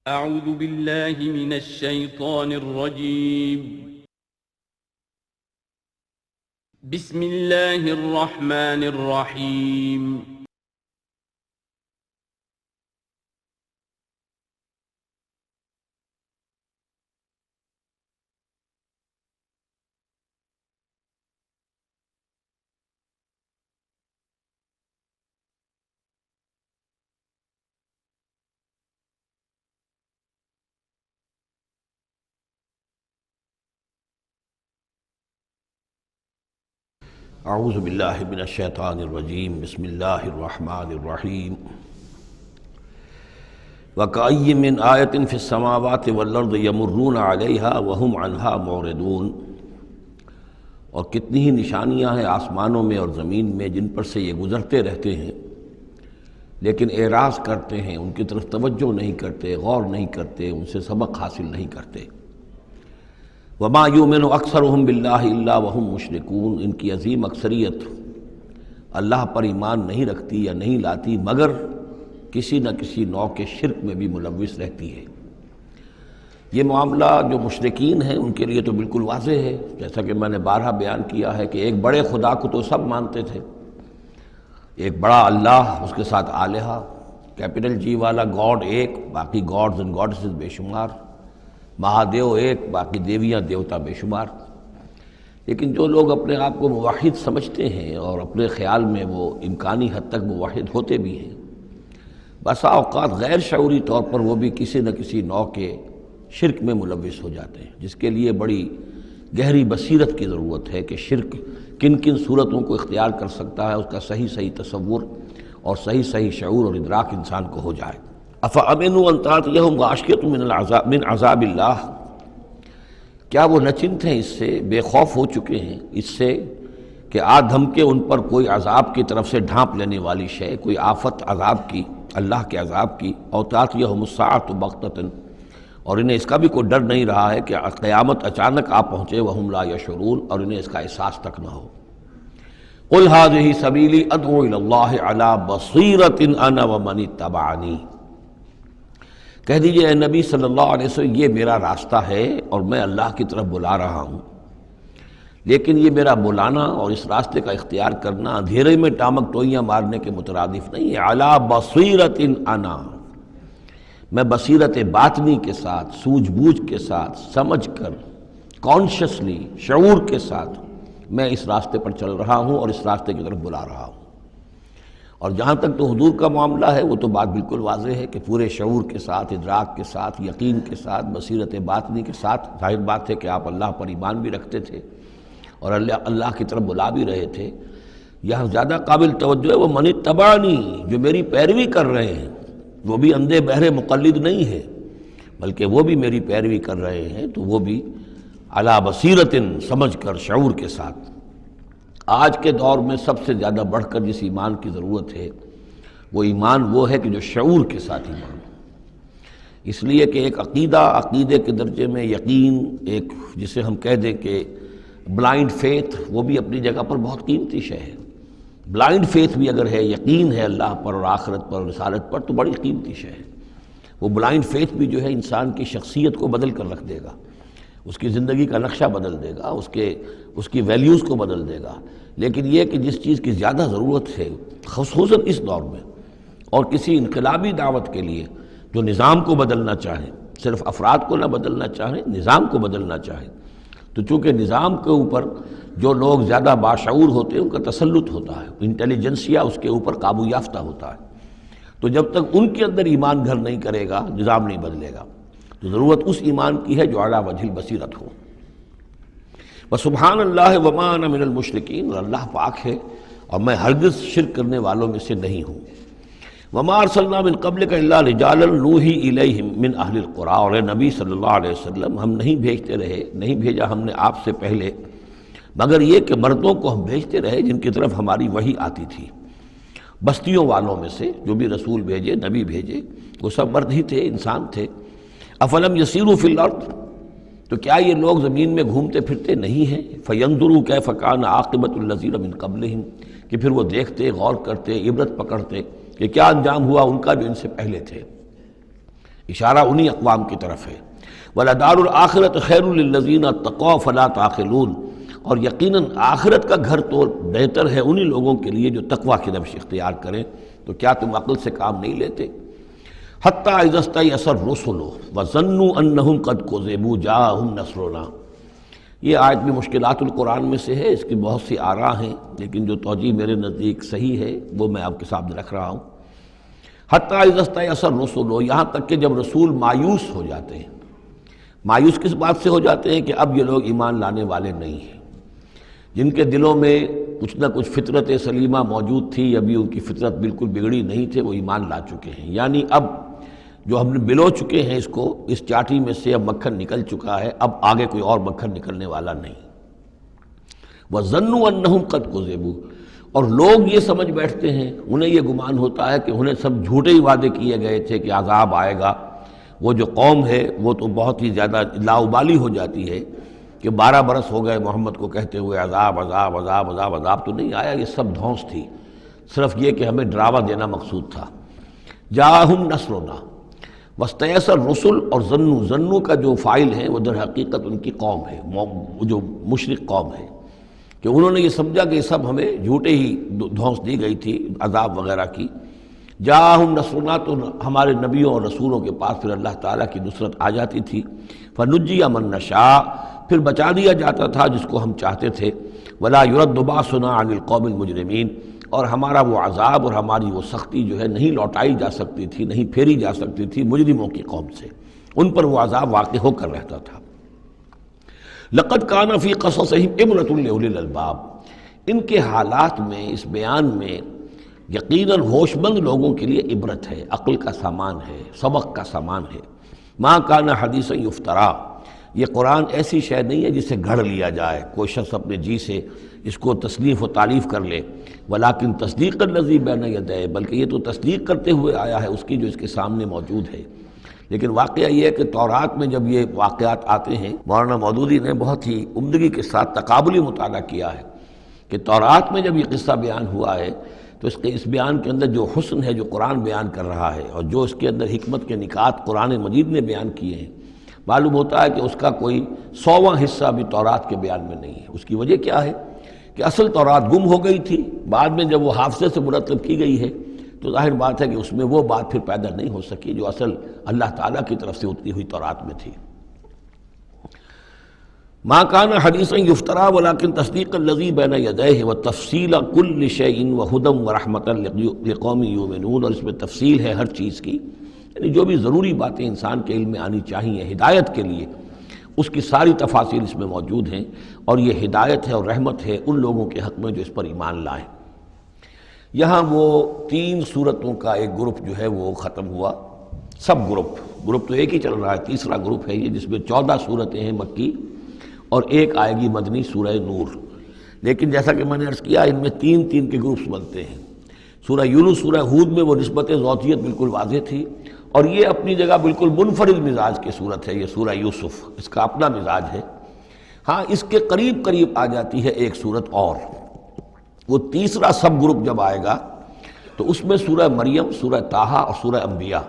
اعوذ باللہ من الشیطان الرجیم بسم اللہ الرحمن الرحیم اعوذ باللہ من الشیطان الرجیم بسم اللہ الرحمن الرحیم وَكَأَيٍّ مِّنْ آیَةٍ فِي السَّمَاوَاتِ وَالْأَرْضِ يَمُرُّونَ عَلَيْهَا وَهُمْ عَنْهَا مُعْرِضُونَ، اور کتنی ہی نشانیاں ہیں آسمانوں میں اور زمین میں جن پر سے یہ گزرتے رہتے ہیں لیکن اعراض کرتے ہیں، ان کی طرف توجہ نہیں کرتے، غور نہیں کرتے، ان سے سبق حاصل نہیں کرتے۔ وما یؤمن اکثرهم باللہ الا وهم مشرکون، ان کی عظیم اکثریت اللہ پر ایمان نہیں رکھتی یا نہیں لاتی مگر کسی نہ کسی نوع کے شرک میں بھی ملوث رہتی ہے۔ یہ معاملہ جو مشرکین ہیں ان کے لیے تو بالکل واضح ہے، جیسا کہ میں نے بارہا بیان کیا ہے کہ ایک بڑے خدا کو تو سب مانتے تھے، ایک بڑا اللہ، اس کے ساتھ آلہہ، کیپٹل جی والا گاڈ ایک، باقی گاڈز اینڈ گاڈسز بے شمار، مہادیو ایک، باقی دیویاں دیوتا بے شمار۔ لیکن جو لوگ اپنے آپ کو موحد سمجھتے ہیں اور اپنے خیال میں وہ امکانی حد تک موحد ہوتے بھی ہیں، بسا اوقات غیر شعوری طور پر وہ بھی کسی نہ کسی نوع کے شرک میں ملوث ہو جاتے ہیں، جس کے لیے بڑی گہری بصیرت کی ضرورت ہے کہ شرک کن کن صورتوں کو اختیار کر سکتا ہے، اس کا صحیح تصور اور صحیح شعور اور ادراک انسان کو ہو جائے۔ افامنوا ان تاتیہم غاشیۃ من عذاب اللہ، کیا وہ نچنت ہیں اس سے، بے خوف ہو چکے ہیں اس سے کہ آ دھمکے ان پر کوئی عذاب کی طرف سے ڈھانپ لینے والی شے، کوئی آفت عذاب کی، اللہ کے عذاب کی، او تاتیہم الساعۃ بغتۃ، اور انہیں اس کا بھی کوئی ڈر نہیں رہا ہے کہ قیامت اچانک آ پہنچے، وہم لا یشعرون، اور انہیں اس کا احساس تک نہ ہو۔ قل ھذہ سبیلی ادعو الی اللہ علی بصیرۃ انا ومن اتبعنی، کہہ دیجئے اے نبی صلی اللہ علیہ وسلم یہ میرا راستہ ہے اور میں اللہ کی طرف بلا رہا ہوں، لیکن یہ میرا بلانا اور اس راستے کا اختیار کرنا اندھیرے میں ٹامک ٹوئیاں مارنے کے مترادف نہیں ہے۔ علی بصیرۃ انا، میں بصیرت باطنی کے ساتھ، سوجھ بوجھ کے ساتھ، سمجھ کر، کانشیسلی، شعور کے ساتھ میں اس راستے پر چل رہا ہوں اور اس راستے کی طرف بلا رہا ہوں۔ اور جہاں تک تو حضور کا معاملہ ہے وہ تو بات بالکل واضح ہے کہ پورے شعور کے ساتھ، ادراک کے ساتھ، یقین کے ساتھ، بصیرت باطنی کے ساتھ، ظاہر بات ہے کہ آپ اللہ پر ایمان بھی رکھتے تھے اور اللہ کی طرف بلا بھی رہے تھے۔ یہاں زیادہ قابل توجہ ہے وہ من اتبعنی، جو میری پیروی کر رہے ہیں، وہ بھی اندھے بہرے مقلد نہیں ہے بلکہ وہ بھی میری پیروی کر رہے ہیں، تو وہ بھی علی بصیرت، سمجھ کر، شعور کے ساتھ۔ آج کے دور میں سب سے زیادہ بڑھ کر جس ایمان کی ضرورت ہے وہ ایمان وہ ہے کہ جو شعور کے ساتھ ایمان ہو، اس لیے کہ ایک عقیدے کے درجے میں یقین، ایک جسے ہم کہہ دیں کہ بلائنڈ فیتھ، وہ بھی اپنی جگہ پر بہت قیمتی شے ہے۔ بلائنڈ فیتھ بھی اگر ہے، یقین ہے اللہ پر اور آخرت پر اور رسالت پر، تو بڑی قیمتی شے ہے۔ وہ بلائنڈ فیتھ بھی جو ہے انسان کی شخصیت کو بدل کر رکھ دے گا، اس کی زندگی کا نقشہ بدل دے گا، اس کی ویلیوز کو بدل دے گا۔ لیکن یہ کہ جس چیز کی زیادہ ضرورت ہے خصوصاً اس دور میں، اور کسی انقلابی دعوت کے لیے جو نظام کو بدلنا چاہیں، صرف افراد کو نہ بدلنا چاہیں، نظام کو بدلنا چاہیں، تو چونکہ نظام کے اوپر جو لوگ زیادہ باشعور ہوتے ہیں ان کا تسلط ہوتا ہے، انٹیلیجنسیا اس کے اوپر قابو یافتہ ہوتا ہے، تو جب تک ان کے اندر ایمان گھر نہیں کرے گا نظام نہیں بدلے گا۔ تو ضرورت اس ایمان کی ہے جو اعلیٰ وجہ البصیرت ہو۔ وسبحان اللہ وما انا من المشرکین، اور اللہ پاک ہے اور میں ہرگز شرک کرنے والوں میں سے نہیں ہوں۔ وما ارسلنا من قبلک الا رجالا نوحی الیہم من اہل القری، اور اے نبی صلی اللہ علیہ وسلم ہم نہیں بھیجا ہم نے آپ سے پہلے مگر یہ کہ مردوں کو ہم بھیجتے رہے جن کی طرف ہماری وحی آتی تھی، بستیوں والوں میں سے جو بھی رسول بھیجے، نبی بھیجے، وہ سب مرد ہی تھے، انسان تھے۔ افلم یسیروا فی الارض، تو کیا یہ لوگ زمین میں گھومتے پھرتے نہیں ہیں؟ فینظروا کیف کان عاقبۃ الذین من قبلہم، کہ پھر وہ دیکھتے، غور کرتے، عبرت پکڑتے کہ کیا انجام ہوا ان کا جو ان سے پہلے تھے۔ اشارہ انہی اقوام کی طرف ہے۔ وَلَدَارُ الْآخِرَةُ خَيْرٌ لِلَّذِينَ اتَّقَوْا فَلَا تَعْقِلُونَ، اور یقیناً آخرت کا گھر تو بہتر ہے انہی لوگوں کے لیے جو تقویٰ کی روش اختیار کریں، تو کیا تم عقل سے کام نہیں لیتے؟ حَتَّىٰ إِذَا اسْتَيْأَسَ الرُّسُلُ وَظَنُّوا أَنَّهُمْ قَدْ كُذِبُوا جَاءَهُمْ نَصْرُنَا۔ یہ آیت بھی مشکلات القرآن میں سے ہے، اس کی بہت سی آراء ہیں، لیکن جو توجیہ میرے نزدیک صحیح ہے وہ میں آپ کے سامنے رکھ رہا ہوں۔ حَتَّىٰ إِذَا اسْتَيْأَسَ الرُّسُلُ، یہاں تک کہ جب رسول مایوس ہو جاتے ہیں۔ مایوس کس بات سے ہو جاتے ہیں؟ کہ اب یہ لوگ ایمان لانے والے نہیں ہیں، جن کے دلوں میں کچھ نہ کچھ فطرت سلیمہ موجود تھی، ابھی ان کی فطرت بالکل بگڑی نہیں تھے، وہ ایمان لا چکے ہیں۔ یعنی اب جو ہم نے بلو چکے ہیں اس چاٹی میں سے اب مکھن نکل چکا ہے، اب آگے کوئی اور مکھن نکلنے والا نہیں۔ وَظَنُّوا أَنَّهُمْ قَدْ كُذِبُوا، اور لوگ یہ سمجھ بیٹھتے ہیں، انہیں یہ گمان ہوتا ہے کہ انہیں سب جھوٹے ہی وعدے کیے گئے تھے کہ عذاب آئے گا۔ وہ جو قوم ہے وہ تو بہت ہی زیادہ لاؤبالی ہو جاتی ہے کہ 12 برس ہو گئے محمد کو کہتے ہوئے عذاب عذاب عذاب عذاب، عذاب تو نہیں آیا، یہ سب دھونس تھی، صرف یہ کہ ہمیں ڈراوا دینا مقصود تھا۔ جاءہم نصرنا واستیأس الرسل، اور ظنو کا جو فاعل ہے وہ در حقیقت ان کی قوم ہے، جو مشرک قوم ہے، کہ انہوں نے یہ سمجھا کہ یہ سب ہمیں جھوٹے ہی دھونس دی گئی تھی عذاب وغیرہ کی۔ جاءہم نصرنا، تو ہمارے نبیوں اور رسولوں کے پاس پھر اللہ تعالیٰ کی نصرت آ جاتی تھی۔ فنجی من نشاء، پھر بچا دیا جاتا تھا جس کو ہم چاہتے تھے۔ ولا يرد باسنا عن القوم المجرمین، اور ہمارا وہ عذاب اور ہماری وہ سختی جو ہے نہیں لوٹائی جا سکتی تھی، نہیں پھیری جا سکتی تھی مجرموں کی قوم سے، ان پر وہ عذاب واقع ہو کر رہتا تھا۔ لقد كان في قصصهم عبرة لأولي الألباب، ان کے حالات میں، اس بیان میں یقیناً ہوش مند لوگوں کے لیے عبرت ہے، عقل کا سامان ہے، سبق کا سامان ہے۔ ما كان حدیثا یفترا، یہ قرآن ایسی شے نہیں ہے جسے گھڑ لیا جائے، کوئی شخص اپنے جی سے اس کو تصنیف و تعریف کر لے۔ ولیکن تصدیق الذی بین یدیہ، بلکہ یہ تو تصدیق کرتے ہوئے آیا ہے اس کی جو اس کے سامنے موجود ہے۔ لیکن واقعہ یہ ہے کہ تورات میں جب یہ واقعات آتے ہیں، مولانا مودودی نے بہت ہی عمدگی کے ساتھ تقابلی مطالعہ کیا ہے کہ تورات میں جب یہ قصہ بیان ہوا ہے تو اس بیان کے اندر جو حسن ہے جو قرآن بیان کر رہا ہے، اور جو اس کے اندر حکمت کے نکات قرآن مجید نے بیان کیے ہیں، معلوم ہوتا ہے کہ اس کا کوئی 100واں حصہ بھی تورات کے بیان میں نہیں ہے۔ اس کی وجہ کیا ہے کہ اصل تورات گم ہو گئی تھی، بعد میں جب وہ حافظے سے مرتب کی گئی ہے تو ظاہر بات ہے کہ اس میں وہ بات پھر پیدا نہیں ہو سکی جو اصل اللہ تعالیٰ کی طرف سے اتری ہوئی تورات میں تھی۔ ما كان حدیثا یفترا ولکن تصدیق الذی بین یدیہ وتفصیل کل شیء وہدی ورحمۃ لقوم یؤمنون، اور اس میں تفصیل ہے ہر چیز کی، یعنی جو بھی ضروری باتیں انسان کے علم میں آنی چاہیے ہدایت کے لیے، اس کی ساری تفاصیل اس میں موجود ہیں، اور یہ ہدایت ہے اور رحمت ہے ان لوگوں کے حق میں جو اس پر ایمان لائیں۔ یہاں وہ 3 سورتوں کا ایک گروپ جو ہے وہ ختم ہوا، سب گروپ تو ایک ہی چل رہا ہے، تیسرا گروپ ہے یہ جس میں 14 سورتیں ہیں مکی اور ایک آئے گی مدنی سورہ نور۔ لیکن جیسا کہ میں نے عرض کیا ان میں 3 کے گروپس بنتے ہیں۔ سورہ یونس، سورہ ہود میں وہ نسبت ذاتیت بالکل واضح تھی، اور یہ اپنی جگہ بالکل منفرد مزاج کی صورت ہے، یہ سورہ یوسف اس کا اپنا مزاج ہے۔ ہاں اس کے قریب آ جاتی ہے ایک صورت اور، وہ تیسرا سب گروپ جب آئے گا تو اس میں سورہ مریم، سورہ طٰہٰ اور سورہ انبیاء۔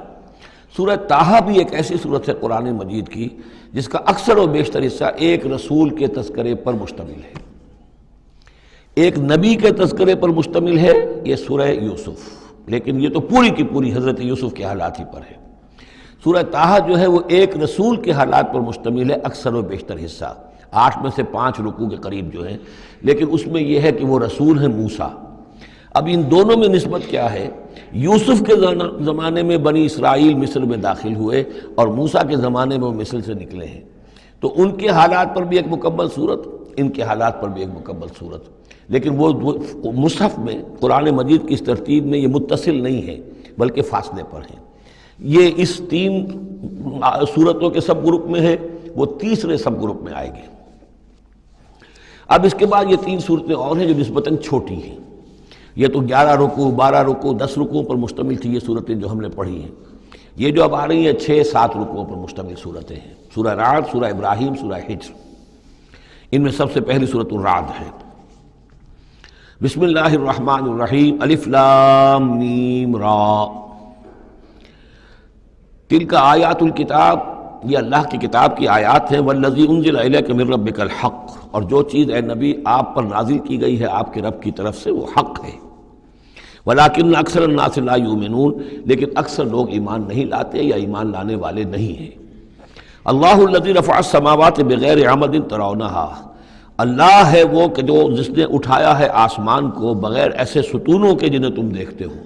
سورہ طٰہٰ بھی ایک ایسی صورت ہے قرآن مجید کی جس کا اکثر و بیشتر حصہ ایک رسول کے تذکرے پر مشتمل ہے، ایک نبی کے تذکرے پر مشتمل ہے، یہ سورہ یوسف، لیکن یہ تو پوری کی پوری حضرت یوسف کے حالات ہی پر ہے۔ سورہ طٰہٰ جو ہے وہ ایک رسول کے حالات پر مشتمل ہے، اکثر و بیشتر حصہ 8 میں سے 5 رکوع کے قریب جو ہیں، لیکن اس میں یہ ہے کہ وہ رسول ہیں موسیٰ۔ اب ان دونوں میں نسبت کیا ہے؟ یوسف کے زمانے میں بنی اسرائیل مصر میں داخل ہوئے اور موسیٰ کے زمانے میں وہ مصر سے نکلے ہیں، تو ان کے حالات پر بھی ایک مکمل صورت، ان کے حالات پر بھی ایک مکمل صورت، لیکن وہ مصحف میں قرآن مجید کی اس ترتیب میں یہ متصل نہیں ہے بلکہ فاصلے پر ہیں۔ یہ اس 3 صورتوں کے سب گروپ میں ہے، وہ تیسرے سب گروپ میں آئے گی۔ اب اس کے بعد یہ 3 صورتیں اور ہیں جو نسبتاً چھوٹی ہیں، یہ تو 11 رکوع، 12 رکوع، 10 رکوعوں پر مشتمل تھی یہ صورتیں جو ہم نے پڑھی ہیں۔ یہ جو اب آ رہی ہیں 6-7 رکوعوں پر مشتمل صورتیں ہیں، سورہ رعد، سورہ ابراہیم، سورہ حجر۔ ان میں سب سے پہلی سورۃ الرعد ہے۔ بسم اللہ الرحمن الرحیم، الف لام میم را۔ تلک آیات الکتاب، یہ اللہ کی کتاب کی آیات ہیں، والذی انزل الیک من ربک الحق، اور جو چیز اے نبی آپ پر نازل کی گئی ہے آپ کے رب کی طرف سے وہ حق ہے، ولکن اکثر الناس لا یؤمنون، لیکن اکثر لوگ ایمان نہیں لاتے یا ایمان لانے والے نہیں ہیں۔ اللہ الذی رفع السماوات بغیر عمد ترونها، اللہ ہے وہ کہ جو جس نے اٹھایا ہے آسمان کو بغیر ایسے ستونوں کے جنہیں تم دیکھتے ہو۔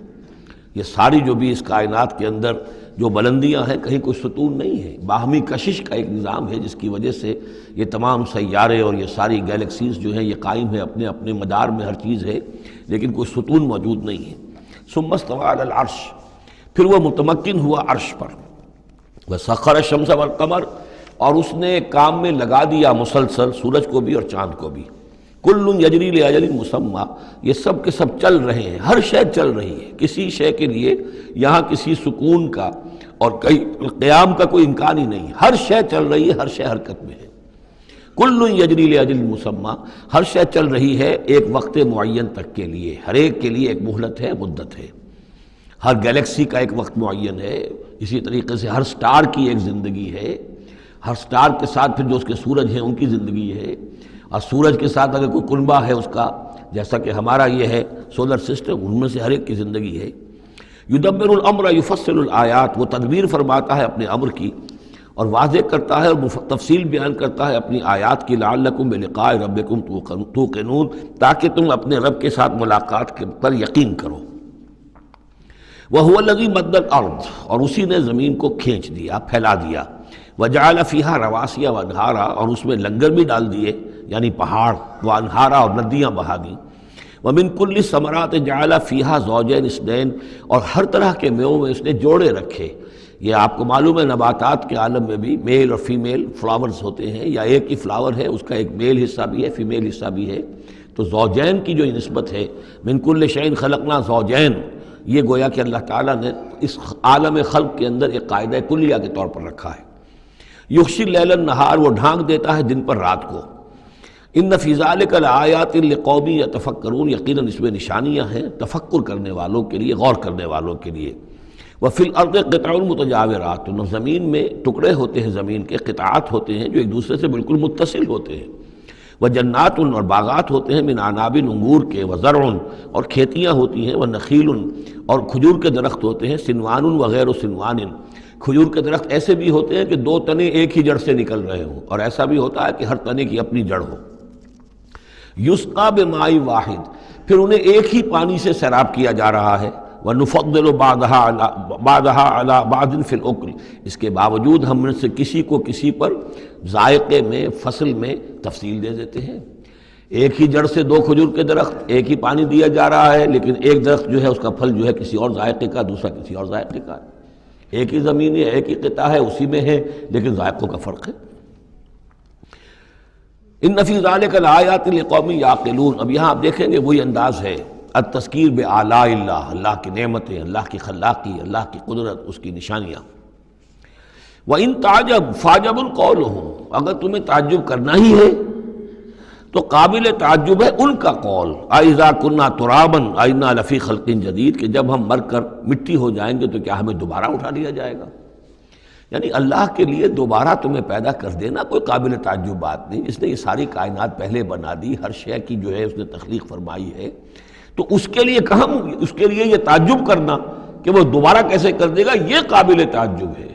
یہ ساری جو بھی اس کائنات کے اندر جو بلندیاں ہیں کہیں کوئی ستون نہیں ہے، باہمی کشش کا ایک نظام ہے جس کی وجہ سے یہ تمام سیارے اور یہ ساری گیلیکسیز جو ہیں یہ قائم ہے، اپنے اپنے مدار میں ہر چیز ہے، لیکن کوئی ستون موجود نہیں ہے۔ ثم استوى علی العرش، پھر وہ متمکن ہوا عرش پر، وسخر الشمس والقمر، اور اس نے کام میں لگا دیا مسلسل سورج کو بھی اور چاند کو بھی، کل یجری لاجل مسمی، یہ سب کے سب چل رہے ہیں، ہر شے چل رہی ہے، کسی شے کے لیے یہاں کسی سکون کا اور قیام کا کوئی امکان ہی نہیں، ہر شے چل رہی ہے، ہر شے حرکت میں ہے۔ کل یجری لاجل مسمی، ہر شے چل رہی ہے ایک وقت معین تک کے لیے، ہر ایک کے لیے ایک مہلت ہے، مدت ہے، ہر گیلیکسی کا ایک وقت معین ہے، اسی طریقے سے ہر سٹار کی ایک زندگی ہے، ہر سٹار کے ساتھ پھر جو اس کے سورج ہیں ان کی زندگی ہے، اور سورج کے ساتھ اگر کوئی کنبہ ہے اس کا، جیسا کہ ہمارا یہ ہے سولر سسٹم، ان میں سے ہر ایک کی زندگی ہے۔ یدبر الامر یفصل الآیات، وہ تدبیر فرماتا ہے اپنے امر کی اور واضح کرتا ہے اور تفصیل بیان کرتا ہے اپنی آیات کی، لعلکم بلقاء ربکم توقنون، تاکہ تم اپنے رب کے ساتھ ملاقات پر یقین کرو۔ وَهُوَ الَّذِي مَدَّ الْأَرْضَ، اور اسی نے زمین کو کھینچ دیا، پھیلا دیا، وَجَعَلَ فِيهَا رَوَاسِيَ وَأَنْهَارًا، اور اس میں لنگر بھی ڈال دیے یعنی پہاڑ، وَأَنْهَارًا، اور ندیاں بہا دیں، وَمِن كُلِّ الثَّمَرَاتِ جَعَلَ فِيهَا زَوْجَيْنِ اثْنَيْنِ، اور ہر طرح کے میووں میں اس نے جوڑے رکھے۔ یہ آپ کو معلوم ہے نباتات کے عالم میں بھی میل اور فیمیل فلاورز ہوتے ہیں، یا ایک ہی فلاور ہے اس کا ایک میل حصہ بھی ہے فیمیل حصہ بھی ہے، تو زوجین کی جو نسبت ہے، مِن كُلِّ شَيْءٍ خَلَقْنَا زَوْجَيْن، یہ گویا کہ اللہ تعالیٰ نے اس عالم خلق کے اندر ایک قاعدہ کلیہ کے طور پر رکھا ہے۔ یغشی اللیل النہار، وہ ڈھانک دیتا ہے دن پر رات کو۔ ان فی ذلک لآیات لقوم یتفکرون، یقیناً اس میں نشانیاں ہیں تفکر کرنے والوں کے لیے، غور کرنے والوں کے لیے۔ وفی الارض قطع متجاورات، زمین میں ٹکڑے ہوتے ہیں، زمین کے قطعات ہوتے ہیں جو ایک دوسرے سے بالکل متصل ہوتے ہیں۔ وجنات، اور باغات ہوتے ہیں، من عناب، انگور کے، وزرع، اور کھیتیاں ہوتی ہیں، ونخیل، اور کھجور کے درخت ہوتے ہیں، سنوان وغیر سنوان، کھجور کے درخت ایسے بھی ہوتے ہیں کہ دو تنے ایک ہی جڑ سے نکل رہے ہوں، اور ایسا بھی ہوتا ہے کہ ہر تنے کی اپنی جڑ ہو۔ یسقا بماء واحد، پھر انہیں ایک ہی پانی سے سیراب کیا جا رہا ہے۔ وَنُفَضِّلُ بَعْضَهَا عَلَى بَعْضٍ فِي الْأُكْلِ، اس کے باوجود ہم میں سے کسی کو کسی پر ذائقے میں، فصل میں تفصیل دے دیتے ہیں۔ ایک ہی جڑ سے دو کھجور کے درخت، ایک ہی پانی دیا جا رہا ہے، لیکن ایک درخت جو ہے اس کا پھل جو ہے کسی اور ذائقے کا، دوسرا کسی اور ذائقے کا ہے۔ ایک ہی زمین ہے، ایک ہی قطعہ ہے، اسی میں ہے، لیکن ذائقوں کا فرق ہے۔ ان فی ذلک لآیات لقوم یعقلون، اب یہاں آپ دیکھیں گے وہی انداز ہے، التذکیر بآلاء اللہ، اللہ کی نعمتیں، اللہ کی خلاقی، اللہ کی قدرت، اس کی نشانیاں۔ وَإِن تَعْجَبْ فَعْجَبٌ قَوْلُهُمْ، اگر تمہیں تعجب کرنا ہی ہے تو قابل تعجب ہے ان کا قول، اَإِذَا كُنَّا تُرَابًا أَإِنَّا لَفِي خَلْقٍ جَدِيدٍ، کہ جب ہم مر کر مٹی ہو جائیں گے تو کیا ہمیں دوبارہ اٹھا لیا جائے گا؟ یعنی اللہ کے لیے دوبارہ تمہیں پیدا کر دینا کوئی قابل تعجب بات نہیں، اس نے یہ ساری کائنات پہلے بنا دی، ہر شے کی جو ہے اس نے تخلیق فرمائی ہے، تو اس کے لیے کہاں، اس کے لیے یہ تعجب کرنا کہ وہ دوبارہ کیسے کر دے گا، یہ قابل تعجب ہے۔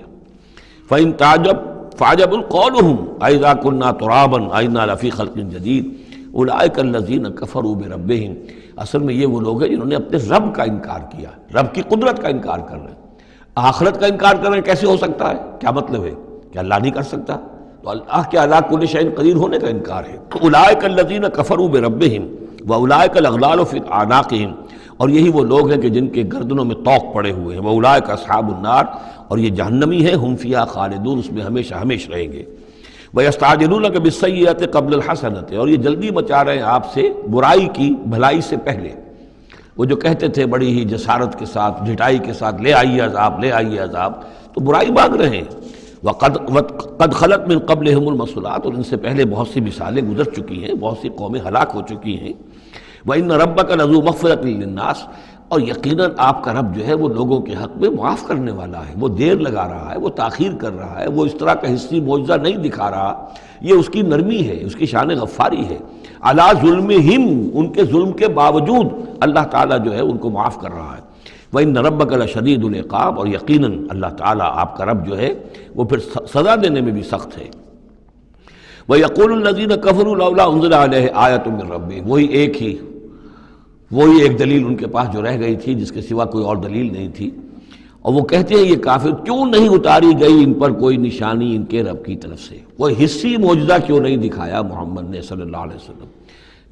فَإِن تَعْجَبْ فَعْجَبٌ قَوْلُهُمْ أَإِذَا كُنَّا تُرَابًا أَإِنَّا لَفِي خَلْقٍ جَدِيدٍ أُولَٰئِكَ الَّذِينَ كَفَرُوا بِرَبِّهِمْ، اصل میں یہ وہ لوگ ہیں جنہوں نے اپنے رب کا انکار کیا، رب کی قدرت کا انکار کر رہے ہیں، آخرت کا انکار کر رہے ہیں۔ کیسے ہو سکتا ہے؟ کیا مطلب ہے کہ اللہ نہیں کر سکتا؟ تو اللہ کے علی کل شیء قدیر ہونے کا انکار ہے۔ أُولَٰئِكَ الَّذِينَ كَفَرُوا بِرَبِّهِمْ وَأُولَٰئِكَ الْأَغْلَالُ فِي أَعْنَاقِهِمْ، اور یہی وہ لوگ ہیں کہ جن کے گردنوں میں طوق پڑے ہوئے ہیں، وَأُولَٰئِكَ أَصْحَابُ النَّارِ، اور یہ جہنمی ہے، ہم فیہا خالدون، اس میں ہمیشہ ہمیشہ رہیں گے۔ وَيَسْتَعْجِلُونَكَ بِالسَّيِّئَةِ قَبْلَ الْحَسَنَةِ، اور یہ جلدی مچا رہے ہیں آپ سے برائی کی بھلائی سے پہلے۔ وہ جو کہتے تھے بڑی ہی جسارت کے ساتھ، ڈھٹائی کے ساتھ، لے آئیے عذاب، لے آئیے عذاب، تو برائی مانگ رہے ہیں۔ وَقَدْ خَلَتْ مِن قَبْلِهِمُ الْمَثُلَاتُ، اور ان سے پہلے بہت سی مثالیں گزر چکی ہیں، بہت سی قومیں ہلاک ہو چکی ہیں۔ وَإِنَّ رَبَّكَ لَذُو مَغْفِرَةٍ لِلنَّاسِ، اور یقیناً آپ کا رب جو ہے وہ لوگوں کے حق میں معاف کرنے والا ہے، وہ دیر لگا رہا ہے، وہ تاخیر کر رہا ہے، وہ اس طرح کا حصی معجزہ نہیں دکھا رہا، یہ اس کی نرمی ہے، اس کی شان غفاری ہے۔ علی ظلمہم، ان کے ظلم کے باوجود اللہ تعالیٰ جو ہے ان کو معاف کر رہا ہے۔ وَإِنَّ رَبَّكَ لَشَدِيدُ الْعِقَابِ، اور یقیناً اللہ تعالیٰ آپ کا رب جو ہے وہ پھر سزا دینے میں بھی سخت ہے۔ وَيَقُولُ الَّذِينَ كَفَرُوا لَوْلَا أُنزِلَ عَلَيْهِ آيَةٌ مِّن رَّبِّهِ، وہی ایک دلیل ان کے پاس جو رہ گئی تھی جس کے سوا کوئی اور دلیل نہیں تھی، اور وہ کہتے ہیں یہ کافر کیوں نہیں اتاری گئی ان پر کوئی نشانی ان کے رب کی طرف سے، کوئی حصی معجزہ کیوں نہیں دکھایا محمد نے صلی اللہ علیہ وسلم۔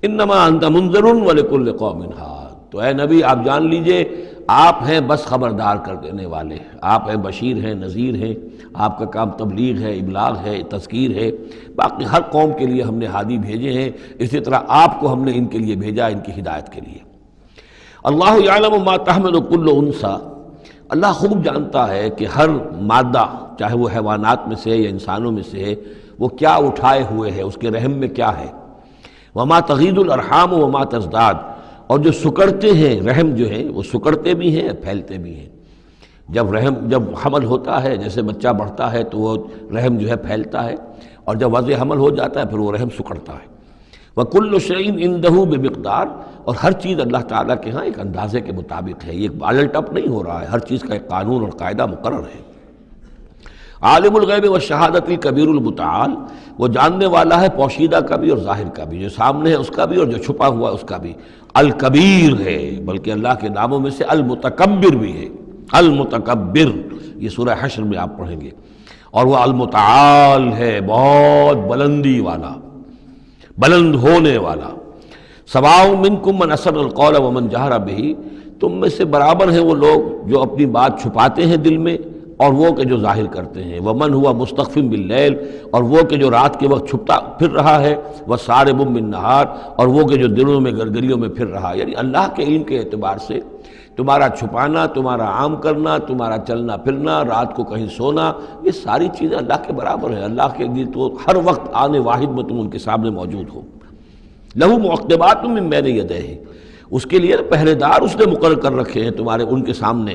انما انت منذر ولکل قوم ہاد، تو اے نبی آپ جان لیجئے آپ ہیں بس خبردار کر دینے والے، آپ ہیں بشیر ہیں، نذیر ہیں، آپ کا کام تبلیغ ہے، ابلاغ ہے، تذکیر ہے، باقی ہر قوم کے لیے ہم نے ہادی بھیجے ہیں، اسی طرح آپ کو ہم نے ان کے لیے بھیجا، ان کی ہدایت کے لیے۔ اللہ یعلم ما تحمل کل انثی، اللہ خوب جانتا ہے کہ ہر مادہ چاہے وہ حیوانات میں سے یا انسانوں میں سے ہے وہ کیا اٹھائے ہوئے ہے، اس کے رحم میں کیا ہے۔ وما تغید الارحام وما تزداد، اور جو سکڑتے ہیں رحم جو ہے وہ سکڑتے بھی ہیں پھیلتے بھی ہیں۔ جب حمل ہوتا ہے، جیسے بچہ بڑھتا ہے تو وہ رحم جو ہے پھیلتا ہے، اور جب وضع حمل ہو جاتا ہے پھر وہ رحم سکڑتا ہے۔ وَكُلُّ شَيْءٍ عِندَهُ بِمِقْدَار، اور ہر چیز اللہ تعالیٰ کے ہاں ایک اندازے کے مطابق ہے، یہ بالل ٹپ نہیں ہو رہا ہے، ہر چیز کا ایک قانون اور قاعدہ مقرر ہے۔ عالم الغیب والشہادۃ الکبیر المتعال، وہ جاننے والا ہے پوشیدہ کا بھی اور ظاہر کا بھی، جو سامنے ہے اس کا بھی اور جو چھپا ہوا اس کا بھی۔ الکبیر ہے، بلکہ اللہ کے ناموں میں سے المتکبر بھی ہے، المتکبر، یہ سورہ حشر میں آپ پڑھیں گے۔ اور وہ المتعال ہے، بہت بلندی والا، بلند ہونے والا۔ سواء منکم من اسر القول ومن جہر بہ، تم میں سے برابر ہیں وہ لوگ جو اپنی بات چھپاتے ہیں دل میں اور وہ کہ جو ظاہر کرتے ہیں۔ ومن ہوا مستخف باللیل، اور وہ کہ جو رات کے وقت چھپتا پھر رہا ہے، وسارب بالنہار، اور وہ کہ جو دنوں میں گلیوں میں پھر رہا ہے۔ یعنی اللہ کے علم کے اعتبار سے تمہارا چھپانا، تمہارا عام کرنا، تمہارا چلنا پھرنا، رات کو کہیں سونا، یہ ساری چیزیں اللہ کے برابر ہیں۔ اللہ کے لیے تو ہر وقت آنے واحد میں تم ان کے سامنے موجود ہو۔ لہو معقبات من بین یدیہ، اس کے لیے پہرے دار اس نے مقرر کر رکھے ہیں تمہارے ان کے سامنے،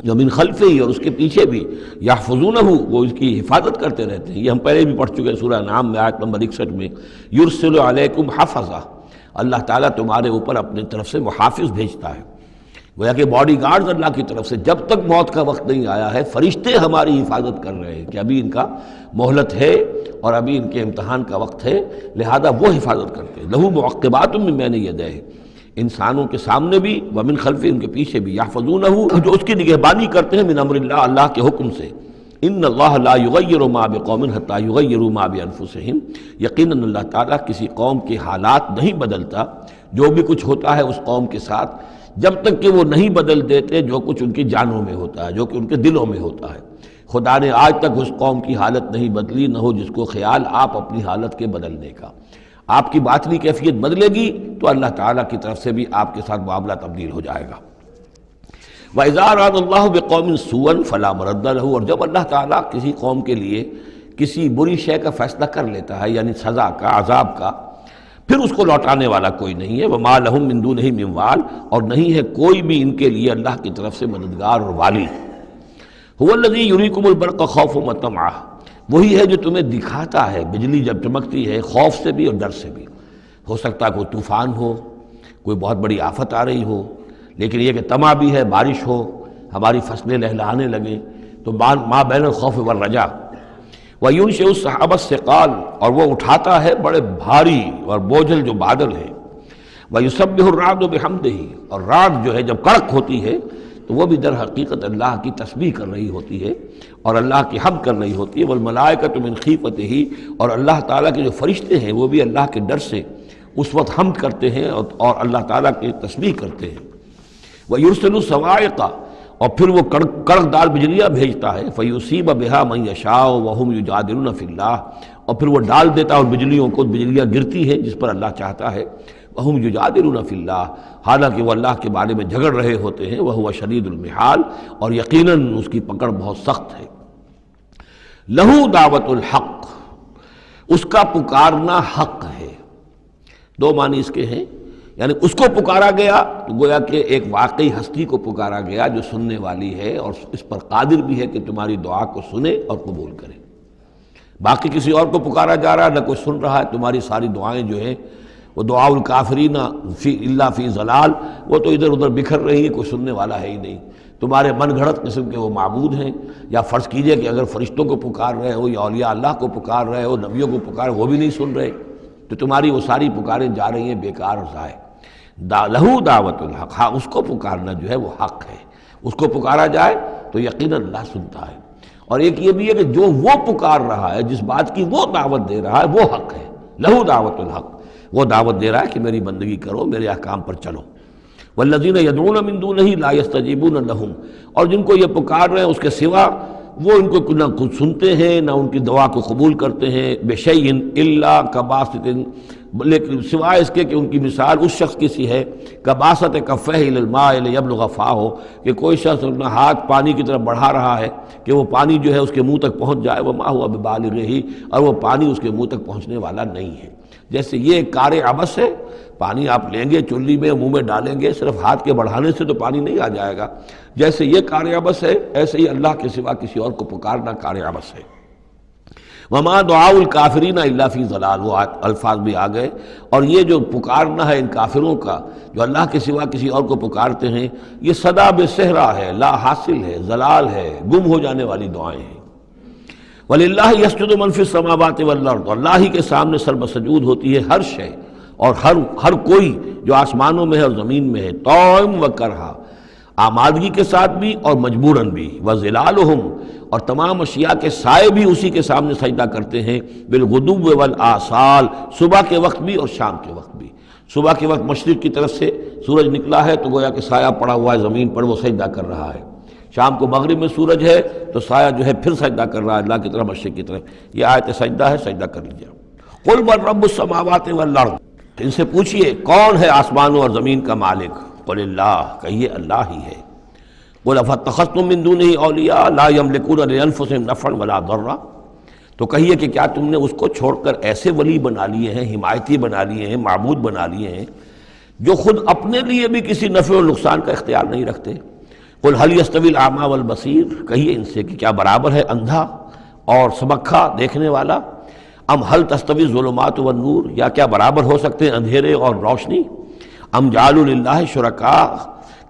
جو من خلفہ ہی، اور اس کے پیچھے بھی، یحفظونہ، وہ اس کی حفاظت کرتے رہتے ہیں۔ یہ ہم پہلے بھی پڑھ چکے ہیں سورہ انعام میں آیت نمبر 61 میں، یرسل علیکم حفظہ، اللہ تعالیٰ تمہارے اوپر اپنی طرف سے محافظ بھیجتا ہے۔ گویا کہ باڈی گارڈز اللہ کی طرف سے، جب تک موت کا وقت نہیں آیا ہے فرشتے ہماری حفاظت کر رہے ہیں کہ ابھی ان کا مہلت ہے اور ابھی ان کے امتحان کا وقت ہے، لہذا وہ حفاظت کرتے ہیں۔ لہو معقبات من بین یدیہ، انسانوں کے سامنے بھی، ومن خلفہ، ان کے پیچھے بھی، یحفظونہ، جو اس کی نگہبانی کرتے ہیں، من امر اللہ، اللہ کے حکم سے۔ ان اللہ لا یغیر ما بقوم حتی یغیروا ما بانفسہم، یقیناً اللہ تعالیٰ کسی قوم کے حالات نہیں بدلتا، جو بھی کچھ ہوتا ہے اس قوم کے ساتھ، جب تک کہ وہ نہیں بدل دیتے جو کچھ ان کی جانوں میں ہوتا ہے، جو کہ ان کے دلوں میں ہوتا ہے۔ خدا نے آج تک اس قوم کی حالت نہیں بدلی، نہ ہو جس کو خیال آپ اپنی حالت کے بدلنے کا۔ آپ کی باطنی کیفیت بدلے گی تو اللہ تعالیٰ کی طرف سے بھی آپ کے ساتھ معاملہ تبدیل ہو جائے گا۔ وَإِذَا أَرَادَ اللَّهُ بِقَوْمٍ سُوءًا فَلَا مَرَدَّ لَهُ، اور جب اللہ تعالیٰ کسی قوم کے لیے کسی بری شے کا فیصلہ کر لیتا ہے، یعنی سزا کا، عذاب کا، پھر اس کو لوٹانے والا کوئی نہیں ہے۔ وَمَا لَهُم مِّن دُونِهِ مِن وَالٍ، اور نہیں ہے کوئی بھی ان کے لیے اللہ کی طرف سے مددگار اور والی۔ هُوَ الَّذِي يُرِيكُمُ الْبَرْقَ خَوْفًا وَطَمَعًا، وہی ہے جو تمہیں دکھاتا ہے بجلی جب چمکتی ہے، خوف سے بھی اور ڈر سے بھی۔ ہو سکتا ہے کوئی طوفان ہو، کوئی بہت بڑی آفت آ رہی ہو، لیکن یہ کہ طمع بھی ہے، بارش ہو، ہماری فصلیں لہلہانے لگیں، تو ما بین الخوف والرجاء۔ وَيُنشِئُ السَّحَابَ الثِّقَالَ، اور وہ اٹھاتا ہے بڑے بھاری اور بوجھل جو بادل ہیں۔ وَيُسَبِّحُ الرَّعْدُ بِحَمْدِهِ، اور رعد جو ہے جب کڑک ہوتی ہے تو وہ بھی در حقیقت اللہ کی تسبیح کر رہی ہوتی ہے اور اللہ کی حمد کر رہی ہوتی ہے۔ وَالْمَلَائِكَةُ مِنْ خِیفَتِهِ، اور اللہ تعالیٰ کے جو فرشتے ہیں وہ بھی اللہ کے ڈر سے اس وقت حمد کرتے ہیں اور اللہ تعالیٰ کی تسبیح کرتے ہیں۔ وَيُرْسِلُ الصَّوَاعِقَ، اور پھر وہ کڑک دار بجلیاں بھیجتا ہے۔ فَيُصِيبَ بِهَا مَن يَشَاءُ وَهُمْ يُجَادِلُونَ فِي اللَّهِ، اور پھر وہ ڈال دیتا ہے اور بجلیوں کو، بجلیاں گرتی ہیں جس پر اللہ چاہتا ہے۔ وَهُمْ يُجَادِلُونَ فِي اللَّهِ، حالانکہ وہ اللہ کے بارے میں جھگڑ رہے ہوتے ہیں۔ وَهُوَ شَدِيدُ الْمِحَالِ، اور یقیناً اس کی پکڑ بہت سخت ہے۔ لَهُ دعوت الحق، اس کا پکارنا حق ہے۔ دو معنی اس کے ہیں، یعنی اس کو پکارا گیا تو گویا کہ ایک واقعی ہستی کو پکارا گیا جو سننے والی ہے اور اس پر قادر بھی ہے کہ تمہاری دعا کو سنے اور قبول کرے۔ باقی کسی اور کو پکارا جا رہا ہے، نہ کوئی سن رہا ہے، تمہاری ساری دعائیں جو ہیں وہ دعاء الکافرین فی الا فی ضلال، وہ تو ادھر ادھر بکھر رہی ہے، کوئی سننے والا ہے ہی نہیں۔ تمہارے من گھڑت قسم کے وہ معبود ہیں، یا فرض کیجئے کہ اگر فرشتوں کو پکار رہے ہو یا اولیاء اللہ کو پکار رہے ہو، نبیوں کو پکار، وہ بھی نہیں سن رہے، تو تمہاری وہ ساری پکاریں جا رہی ہیں بیکار اور ضائع۔ لہو دعوت الحق، ہاں اس کو پکارنا جو ہے وہ حق ہے، اس کو پکارا جائے تو یقیناً اللہ سنتا ہے۔ اور ایک یہ بھی ہے کہ جو وہ پکار رہا ہے، جس بات کی وہ دعوت دے رہا ہے، وہ حق ہے۔ لہو دعوت الحق، وہ دعوت دے رہا ہے کہ میری بندگی کرو، میرے احکام پر چلو۔ والذین یدعون من دونہ لا یستجیبون لہم، اور جن کو یہ پکار رہے ہیں اس کے سوا، وہ ان کو نہ خود سنتے ہیں نہ ان کی دعا کو قبول کرتے ہیں۔ بشیء الا کباسط، لیکن سوائے اس کے کہ ان کی مثال اس شخص کی سی ہے کباسط کفہ الی الماء لیبلغ فاہ، کہ کوئی شخص اپنا ہاتھ پانی کی طرف بڑھا رہا ہے کہ وہ پانی جو ہے اس کے منہ تک پہنچ جائے، وما هو ببالغہ، اور وہ پانی اس کے منہ تک پہنچنے والا نہیں ہے۔ جیسے یہ ایک کار عبث ہے، پانی آپ لیں گے چلی میں منہ میں ڈالیں گے، صرف ہاتھ کے بڑھانے سے تو پانی نہیں آ جائے گا، جیسے یہ کار عبث ہے ایسے ہی اللہ کے سوا کسی اور کو پکارنا کار عبث ہے۔ وما دعاء الکافرین الا فی ضلال، وہ الفاظ بھی آ گئے۔ اور یہ جو پکارنا ہے ان کافروں کا جو اللہ کے سوا کسی اور کو پکارتے ہیں، یہ صدا بے صحرا ہے، لا حاصل ہے، ضلال ہے، گم ہو جانے والی دعائیں ہیں۔ وَلِلَّهِ يَسْجُدُ مَن فِي السَّمَاوَاتِ وَالْأَرْضِ، اللہ ہی کے سامنے سر بسجود ہوتی ہے ہر شے اور ہر کوئی جو آسمانوں میں ہے اور زمین میں ہے، طوعاً وکرہا، آمادگی کے ساتھ بھی اور مجبوراً بھی، وَظِلَالُهُمْ، اور تمام اشیاء کے سائے بھی اسی کے سامنے سجدہ کرتے ہیں، بالغدو والآصال، صبح کے وقت بھی اور شام کے وقت بھی۔ صبح کے وقت مشرق کی طرف سے سورج نکلا ہے تو گویا کہ سایہ پڑا ہوا ہے زمین پر، وہ سجدہ کر رہا ہے۔ شام کو مغرب میں سورج ہے تو سایہ جو ہے پھر سجدہ کر رہا ہے اللہ کی طرف، مشرق کی طرف۔ یہ آیت سجدہ ہے، سجدہ کر لیجیے۔ قل من رب السماوات والارض، ان سے پوچھئے کون ہے آسمانوں اور زمین کا مالک؟ قل اللہ، کہیے اللہ ہی ہے۔ قل افاتخذتم من دونہ اولیاء لا یملکون لانفسہم نفعا ولا ضرا، تو کہیے کہ کیا تم نے اس کو چھوڑ کر ایسے ولی بنا لیے ہیں، حمایتی بنا لیے ہیں، معبود بنا لیے ہیں جو خود اپنے لیے بھی کسی نفع و نقصان کا اختیار نہیں رکھتے؟ قل هل يستوي الاعمى والبصیر، کہیے ان سے کہ کیا برابر ہے اندھا اور سمکھا دیکھنے والا؟ ام هل تستوي الظلمات والنور، یا کیا برابر ہو سکتے ہیں اندھیرے اور روشنی؟ ام جعلوا للہ شرکاء،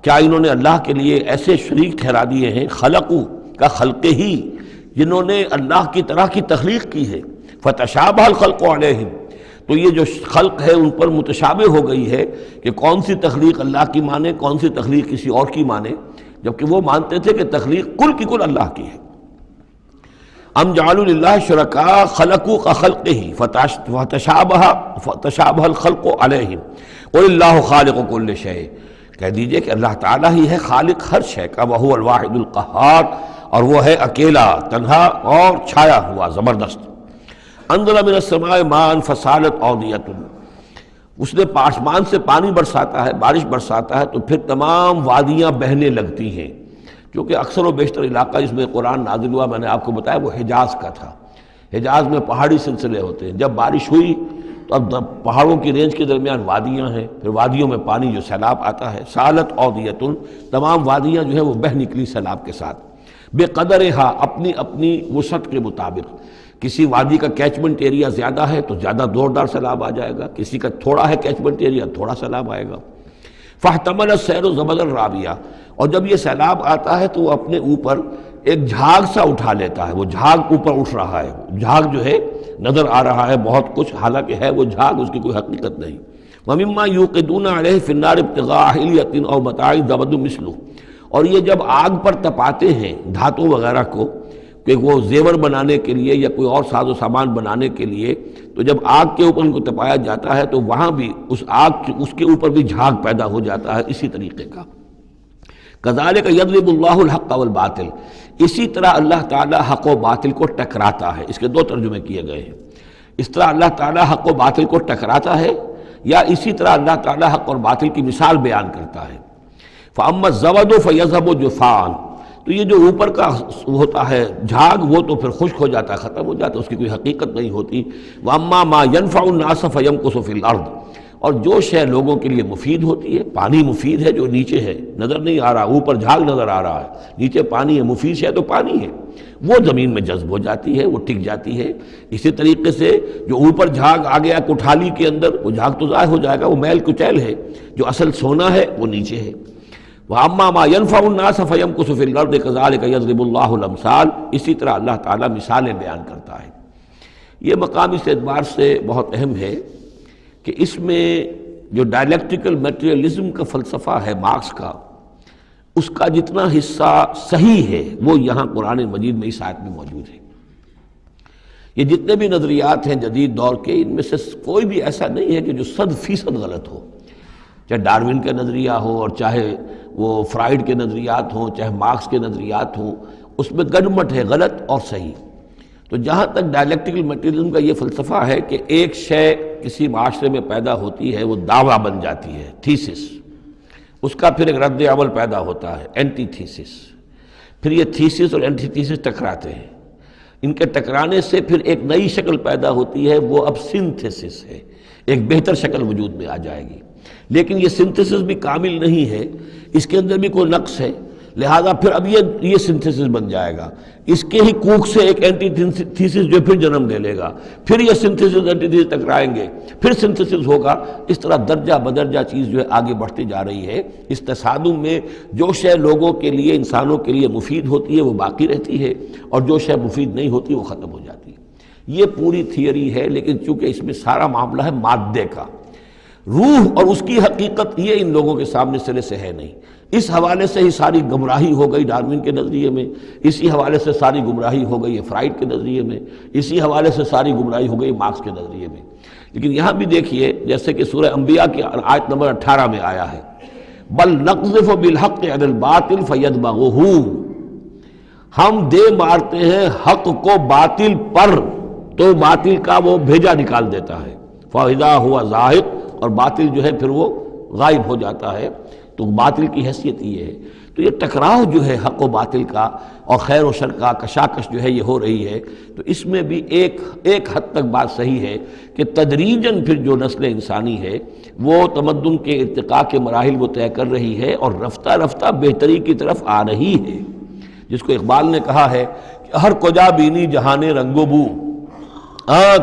کیا انہوں نے اللہ کے لیے ایسے شریک ٹھہرا دیے ہیں، خلقوا کا خلق ہی، جنہوں نے اللہ کی طرح کی تخلیق کی ہے، فتشابہ الخلق علیہم، تو یہ جو خلق ہے ان پر متشابہ ہو گئی ہے کہ کون سی تخلیق اللہ کی مانے، کون سی تخلیق کسی اور کی مانے، جبکہ وہ مانتے تھے کہ تخلیق کل کی کل اللہ کی ہے۔ ام جعلوا للہ شرکاء خلقوا كخلقہ فتشابہ الخلق علیہم قل اللہ خالق کل شیء، کہہ دیجئے کہ اللہ تعالیٰ ہی ہے خالق ہر شے کا، وہو الواحد القہار، اور وہ ہے اکیلا، تنہا اور چھایا ہوا زبردست۔ انزل من السماء ماء فسالت اودیۃ، اس نے آسمان سے پانی برساتا ہے، بارش برساتا ہے تو پھر تمام وادیاں بہنے لگتی ہیں، کیونکہ اکثر و بیشتر علاقہ جس میں قرآن نازل ہوا میں نے آپ کو بتایا وہ حجاز کا تھا۔ حجاز میں پہاڑی سلسلے ہوتے ہیں، جب بارش ہوئی تو اب پہاڑوں کی رینج کے درمیان وادیاں ہیں، پھر وادیوں میں پانی جو سیلاب آتا ہے، سالت اودیۃ، تمام وادیاں جو ہیں وہ بہہ نکلی سیلاب کے ساتھ، بے قدرہا، اپنی اپنی وسعت کے مطابق۔ کسی وادی کا کیچمنٹ ایریا زیادہ ہے تو زیادہ زوردار سیلاب آ جائے گا، کسی کا تھوڑا ہے کیچمنٹ ایریا تھوڑا سیلاب آئے گا۔ فاحتمل السیل زبدا رابیہ، اور جب یہ سیلاب آتا ہے تو وہ اپنے اوپر ایک جھاگ سا اٹھا لیتا ہے، وہ جھاگ اوپر اٹھ رہا ہے، جھاگ جو ہے نظر آ رہا ہے بہت کچھ، حالانکہ ہے وہ جھاگ، اس کی کوئی حقیقت نہیں۔ وَمِمَّا يُوقِدُونَ عَلَيْهِ فِي النَّارِ ابْتِغَاءَ حِلْيَةٍ أَوْ مَتَاعٍ زَبَدٌ مِثْلُهُ، اور یہ جب آگ پر تپاتے ہیں دھاتوں وغیرہ کو کہ وہ زیور بنانے کے لیے یا کوئی اور ساز و سامان بنانے کے لیے، تو جب آگ کے اوپر ان کو تپایا جاتا ہے تو وہاں بھی اس کے اوپر بھی جھاگ پیدا ہو جاتا ہے اسی طریقے کا۔ کذالک یضرب اللہ الحق والباطل، اسی طرح اللہ تعالیٰ حق و باطل کو ٹکراتا ہے۔ اس کے دو ترجمے کیے گئے ہیں، اس طرح اللہ تعالیٰ حق و باطل کو ٹکراتا ہے، یا اسی طرح اللہ تعالیٰ حق اور باطل کی مثال بیان کرتا ہے۔ فَأَمَّا الزَّبَدُ فَيَذْهَبُ جُفَاءً، تو یہ جو اوپر کا ہوتا ہے جھاگ وہ تو پھر خشک ہو جاتا ہے، ختم ہو جاتا ہے، اس کی کوئی حقیقت نہیں ہوتی۔ وَأَمَّا مَا يَنفَعُ النَّاسَ فَيَمْكُثُ فِي الْأَرْضِ، اور جو شے لوگوں کے لیے مفید ہوتی ہے، پانی مفید ہے جو نیچے ہے، نظر نہیں آ رہا، اوپر جھاگ نظر آ رہا ہے، نیچے پانی ہے، مفید شے تو پانی ہے، وہ زمین میں جذب ہو جاتی ہے، وہ ٹک جاتی ہے۔ اسی طریقے سے جو اوپر جھاگ آ گیا کوٹھالی کے اندر، وہ جھاگ تو ضائع ہو جائے گا، وہ میل کچیل ہے، جو اصل سونا ہے وہ نیچے ہے۔ وَأَمَّا مَا يَنْفَعُ النَّاسَ فَيَمْكُثُ فِي الْأَرْضِ كَذَلِكَ يَضْرِبُ اللَّهُ الْأَمْثَالَ، اسی طرح اللہ تعالیٰ مثالیں بیان کرتا ہے۔ یہ مقام اس اعتبار سے بہت اہم ہے کہ اس میں جو ڈائلیکٹیکل میٹریلزم کا فلسفہ ہے مارکس کا، اس کا جتنا حصہ صحیح ہے وہ یہاں قرآن مجید میں اس آیت میں موجود ہے۔ یہ جتنے بھی نظریات ہیں جدید دور کے، ان میں سے کوئی بھی ایسا نہیں ہے کہ جو 100% غلط ہو، چاہے ڈاروین کا نظریہ ہو اور چاہے وہ فرائیڈ کے نظریات ہوں، چاہے مارکس کے نظریات ہوں، اس میں گڈمٹ ہے غلط اور صحیح۔ تو جہاں تک ڈائلیکٹیکل میٹریلزم کا یہ فلسفہ ہے کہ ایک شے کسی معاشرے میں پیدا ہوتی ہے، وہ دعویٰ بن جاتی ہے، تھیسس، اس کا پھر ایک رد عمل پیدا ہوتا ہے، اینٹی تھیسس، پھر یہ تھیسس اور اینٹی تھیسس ٹکراتے ہیں، ان کے ٹکرانے سے پھر ایک نئی شکل پیدا ہوتی ہے، وہ اب سنتھسس ہے، ایک بہتر شکل وجود میں آ جائے گی۔ لیکن یہ سنتھسس بھی کامل نہیں ہے، اس کے اندر بھی کوئی نقص ہے، لہذا پھر اب یہ سنتھسس بن جائے گا، اس کے ہی کوکھ سے ایک اینٹی تھیسس جو پھر جنم لے لے گا، پھر یہ سنتھسس اینٹی تھیسس ٹکرائیں گے، پھر سنتھسس ہوگا، اس طرح درجہ بدرجہ چیز جو ہے آگے بڑھتی جا رہی ہے۔ اس تصادم میں جو شے لوگوں کے لیے، انسانوں کے لیے مفید ہوتی ہے وہ باقی رہتی ہے، اور جو شے مفید نہیں ہوتی وہ ختم ہو جاتی ہے۔ یہ پوری تھیوری ہے، لیکن چونکہ اس میں سارا معاملہ ہے مادے کا، روح اور اس کی حقیقت یہ ان لوگوں کے سامنے سرے سے ہے نہیں۔ اس حوالے سے ہی ساری گمراہی ہو گئی ڈاروین کے نظریے میں، اسی حوالے سے ساری گمراہی ہو گئی فرائیڈ کے نظریے میں، اسی حوالے سے ساری گمراہی ہو گئی مارکس کے نظریے میں۔ لیکن یہاں بھی دیکھیے، جیسے کہ سورہ انبیاء کی آیت نمبر 18 میں آیا ہے، بل نقذف بالحق علی الباطل فیدمغہ، ہم دے مارتے ہیں حق کو باطل پر تو باطل کا وہ بھیجا نکال دیتا ہے، فاذا ہوا زاہق، اور باطل جو ہے پھر وہ غائب ہو جاتا ہے۔ تو باطل کی حیثیت یہ ہے۔ تو یہ ٹکراؤ جو ہے حق و باطل کا اور خیر و شر کا کشاکش جو ہے یہ ہو رہی ہے، تو اس میں بھی ایک حد تک بات صحیح ہے کہ تدریجاً پھر جو نسل انسانی ہے وہ تمدن کے ارتقاء کے مراحل وہ طے کر رہی ہے اور رفتہ رفتہ بہتری کی طرف آ رہی ہے، جس کو اقبال نے کہا ہے کہ ہر کجا بینی جہان رنگ و بو،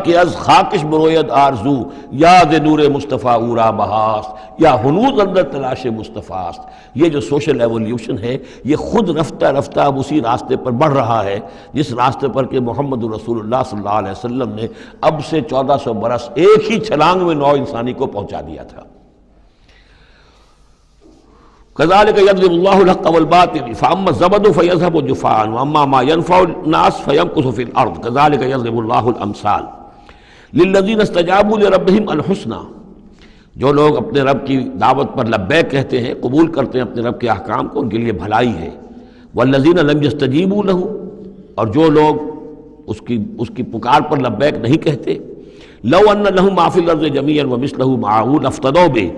کہ از خاکش بروید آرزو، یاد نور مصطفیٰ اورا بہاست، یا ہنوز اندر تلاش مصطفیٰ است۔ یہ جو سوشل ایولیوشن ہے یہ خود رفتہ رفتہ اب اسی راستے پر بڑھ رہا ہے جس راستے پر کہ محمد رسول اللہ صلی اللہ علیہ وسلم نے اب سے 1400 برس ایک ہی چھلانگ میں نو انسانی کو پہنچا دیا تھا۔ كذلك يضرب الله الحق والباطل فاما الزبد فيذهب جفاء واما ما ينفع الناس فيمكث في الارض كذلك يضرب الله الامثال للذين استجابوا لربهم الحسنى، جو لوگ اپنے رب کی دعوت پر لبیک کہتے ہیں، قبول کرتے ہیں اپنے رب کے احکام کو، ان کے لیے بھلائی ہے۔ والذین لم یستجیبوا لہ، اور جو لوگ اس کی پکار پر لبیک نہیں کہتے، لو ان لہم ما فی الارض جمیعا ومثلہ معہ لافتدوا بہ،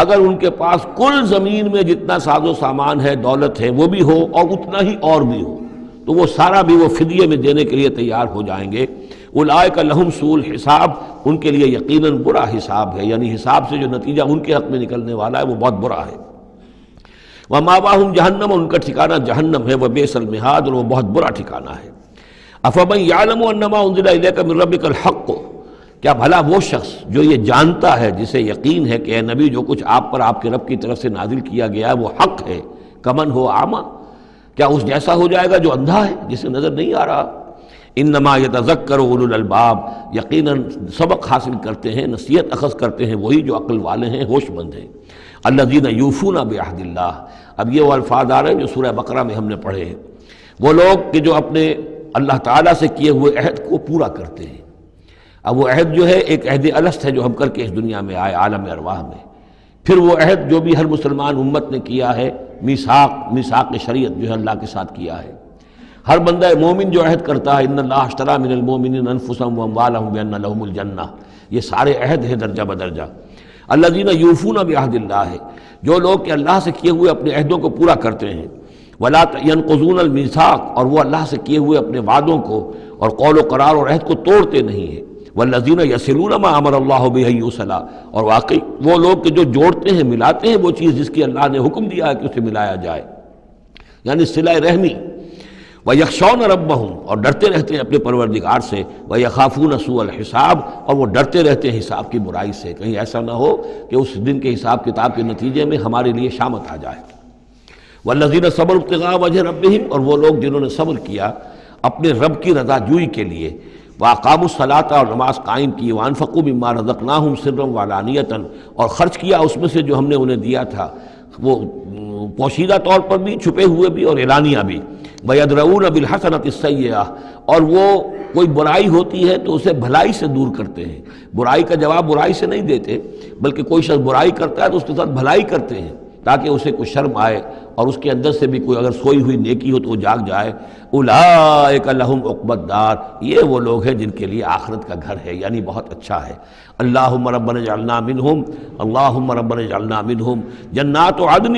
اگر ان کے پاس کل زمین میں جتنا ساز و سامان ہے، دولت ہے، وہ بھی ہو اور اتنا ہی اور بھی ہو، تو وہ سارا بھی وہ فدیے میں دینے کے لیے تیار ہو جائیں گے۔ اولئک لہم سوء الحساب، ان کے لیے یقیناً برا حساب ہے، یعنی حساب سے جو نتیجہ ان کے حق میں نکلنے والا ہے وہ بہت برا ہے۔ ومأواہم جہنم، ان کا ٹھکانہ جہنم ہے، وبئس المہاد، اور وہ بہت برا ٹھکانہ ہے۔ افمن یعلم انما انزل الیک من ربک الحق، کیا بھلا وہ شخص جو یہ جانتا ہے، جسے یقین ہے کہ اے نبی جو کچھ آپ پر آپ کے رب کی طرف سے نازل کیا گیا ہے وہ حق ہے، کمن ہو اعمیٰ، کیا اس جیسا ہو جائے گا جو اندھا ہے، جسے نظر نہیں آ رہا۔ انما یتذکر اولو الالباب، یقیناً سبق حاصل کرتے ہیں، نصیحت اخذ کرتے ہیں وہی جو عقل والے ہیں، ہوش مند ہیں۔ الذین یوفون بعہد اللہ، اب یہ وہ الفاظ آ رہے ہیں جو سورہ بقرہ میں ہم نے پڑھے ہیں، وہ لوگ کہ جو اپنے اللہ تعالیٰ سے کیے ہوئے عہد کو پورا کرتے ہیں۔ اب وہ عہد جو ہے ایک عہد الست ہے جو ہم کر کے اس دنیا میں آئے عالم ارواح میں، پھر وہ عہد جو بھی ہر مسلمان امت نے کیا ہے، میثاق شریعت جو ہے اللہ کے ساتھ کیا ہے، ہر بندہ مومن جو عہد کرتا ہے، ان اللہ اشتری من المؤمنین انفسهم واموالهم بان لهم الجنہ، یہ سارے عہد ہیں درجہ بدرجہ۔ الذین یوفون بعہد اللہ، جو لوگ کہ اللہ سے کیے ہوئے اپنے عہدوں کو پورا کرتے ہیں، ولا ينقضون الميثاق، اور وہ اللہ سے کیے ہوئے اپنے وعدوں کو اور قول و قرار اور عہد کو توڑتے نہیں ہیں۔ والذین یصلون ما امر اللہ بہ ان یوصل، اور واقعی وہ لوگ کہ جو جوڑتے ہیں ملاتے ہیں وہ چیز جس کی اللہ نے حکم دیا ہے کہ اسے ملایا جائے، یعنی صلہ رحمی۔ وَيَخْشَوْنَ رَبَّهُمْ، اور ڈرتے رہتے ہیں اپنے پروردگار سے، وَيَخَافُونَ سُوءَ الْحِسَابِ، اور وہ ڈرتے رہتے ہیں حساب کی برائی سے، کہیں ایسا نہ ہو کہ اس دن کے حساب کتاب کے نتیجے میں ہمارے لیے شامت آ جائے۔ وَالَّذِينَ صَبَرُوا ابْتِغَاءَ وَجْهِ رَبِّهِمْ، اور وہ لوگ جنہوں نے صبر کیا اپنے رب کی رضا جوئی کے لیے، وَأَقَامُوا الصَّلَاةَ، اور نماز قائم کی، وَأَنفَقُوا مِمَّا رَزَقْنَاهُمْ سِرًّا وَعَلَانِيَةً، اور خرچ کیا اس میں سے جو ہم نے انہیں دیا تھا، وہ پوشیدہ طور پر بھی، چھپے ہوئے بھی اور اعلانیہ بھی۔ وَيَدْرَؤُونَ بِالْحَسَنَةِ السَّيِّئَةَ، اور وہ کوئی برائی ہوتی ہے تو اسے بھلائی سے دور کرتے ہیں، برائی کا جواب برائی سے نہیں دیتے، بلکہ کوئی شخص برائی کرتا ہے تو اس کے ساتھ بھلائی کرتے ہیں تاکہ اسے کوئی شرم آئے اور اس کے اندر سے بھی کوئی اگر سوئی ہوئی نیکی ہو تو وہ جاگ جائے۔ اولئک لہم عقبی الدار، یہ وہ لوگ ہیں جن کے لیے آخرت کا گھر ہے، یعنی بہت اچھا ہے۔ اللہم ربنا اجعلنا منہم، اللہم ربنا اجعلنا منہم۔ جنات عدن،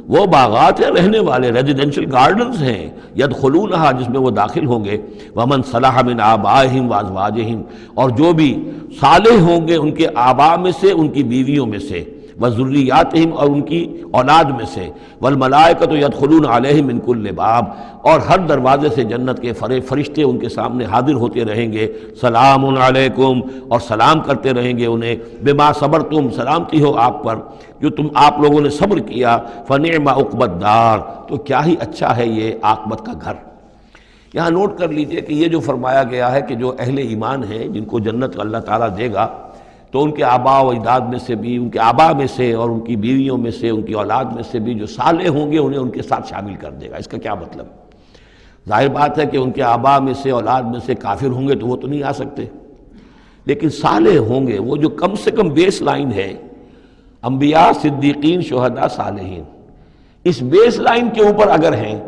وہ باغات ہیں رہنے والے، ریزیڈینشل گارڈنز ہیں، یدخلونہا، جس میں وہ داخل ہوں گے، ومن صلح من آبائہم وازواجہم، اور جو بھی صالح ہوں گے ان کے آباء میں سے، ان کی بیویوں میں سے، وذریاتہم، اور ان کی اولاد میں سے، والملائکۃ یدخلون علیہم من کل باب، اور ہر دروازے سے جنت کے فرشتے ان کے سامنے حاضر ہوتے رہیں گے، سلام علیکم، اور سلام کرتے رہیں گے انہیں، بما صبرتم، سلامتی ہو آپ پر جو آپ لوگوں نے صبر کیا، فنعم عقبی الدار، تو کیا ہی اچھا ہے یہ عاقبت کا گھر۔ یہاں نوٹ کر لیجئے کہ یہ جو فرمایا گیا ہے کہ جو اہل ایمان ہیں جن کو جنت اللہ تعالیٰ دے گا، تو ان کے آباء و اجداد میں سے بھی، ان کے آباء میں سے اور ان کی بیویوں میں سے، ان کی اولاد میں سے بھی جو صالح ہوں گے انہیں ان کے ساتھ شامل کر دے گا۔ اس کا کیا مطلب؟ ظاہر بات ہے کہ ان کے آباء میں سے، اولاد میں سے کافر ہوں گے تو وہ تو نہیں آ سکتے، لیکن صالح ہوں گے، وہ جو کم سے کم بیس لائن ہے، انبیاء، صدیقین، شہداء، صالحین، اس بیس لائن کے اوپر اگر ہیں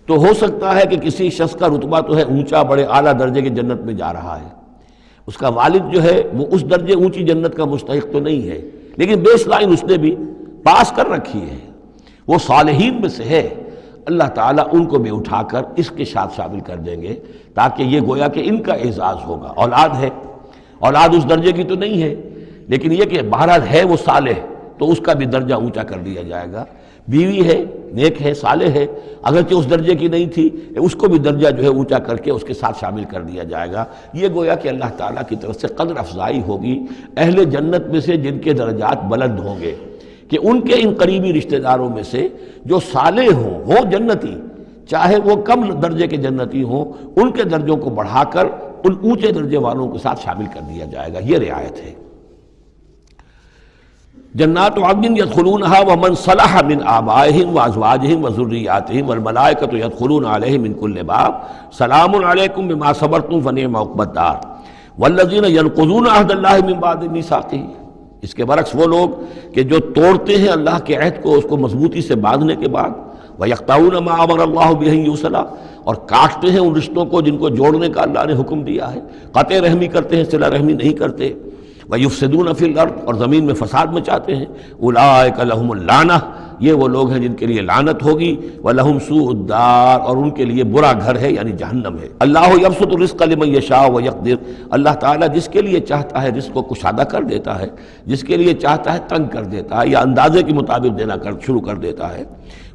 تو ہو سکتا ہے کہ کسی شخص کا رتبہ تو ہے اونچا، بڑے اعلیٰ درجے کی جنت میں جا رہا ہے، اس کا والد جو ہے وہ اس درجے اونچی جنت کا مستحق تو نہیں ہے، لیکن بیس لائن اس نے بھی پاس کر رکھی ہے، وہ صالحین میں سے ہے۔ اللہ تعالیٰ ان کو بھی اٹھا کر اس کے ساتھ شامل کر دیں گے، تاکہ یہ گویا کہ ان کا اعزاز ہوگا۔ اولاد ہے، اولاد اس درجے کی تو نہیں ہے، لیکن یہ کہ بہرحال ہے وہ صالح، تو اس کا بھی درجہ اونچا کر دیا جائے گا۔ بیوی ہے، نیک ہے، صالح ہے، اگرچہ اس درجے کی نہیں تھی، اس کو بھی درجہ جو ہے اونچا کر کے اس کے ساتھ شامل کر دیا جائے گا۔ یہ گویا کہ اللہ تعالیٰ کی طرف سے قدر افزائی ہوگی اہل جنت میں سے جن کے درجات بلند ہوں گے، کہ ان کے ان قریبی رشتہ داروں میں سے جو صالح ہوں جنتی، چاہے وہ کم درجے کے جنتی ہوں، ان کے درجوں کو بڑھا کر ان اونچے درجے والوں کے ساتھ شامل کر دیا جائے گا۔ یہ رعایت ہے۔ جنات عدن یدخلونہا ومن صلح من آبائہم وازواجہم وذریاتہم والملائکۃ یدخلون علیہم من کل باب سلام علیکم بما صبرتم فنعم عقبی الدار والذین ینقضون عہد اللہ من بعد میثاقہ۔ اس کے برعکس وہ لوگ کہ جو توڑتے ہیں اللہ کے عہد کو، اس کو مضبوطی سے باندھنے کے بعد، وَيَقْطَعُونَ مَا أَمَرَ اللَّهُ بِهِ أَن يُوصَلَ، اور کاٹتے ہیں ان رشتوں کو جن کو جوڑنے کا اللہ نے حکم دیا ہے، قطع رحمی کرتے ہیں، صلہ رحمی نہیں کرتے، وَيُفْسِدُونَ فِي الْأَرْضِ، اور زمین میں فساد مچاتے ہیں، أُولَٰئِكَ لَهُمُ اللعنة، یہ وہ لوگ ہیں جن کے لیے لعنت ہوگی، وَلَهُمْ سُوءُ الدَّارِ، اور ان کے لیے برا گھر ہے یعنی جہنم ہے۔ اللہ یبسط الرزق لمن یشاء ویقدر، اللہ تعالیٰ جس کے لیے چاہتا ہے رزق کو کشادہ کر دیتا ہے، جس کے لیے چاہتا ہے تنگ کر دیتا ہے یا اندازے کے مطابق دینا شروع کر دیتا ہے۔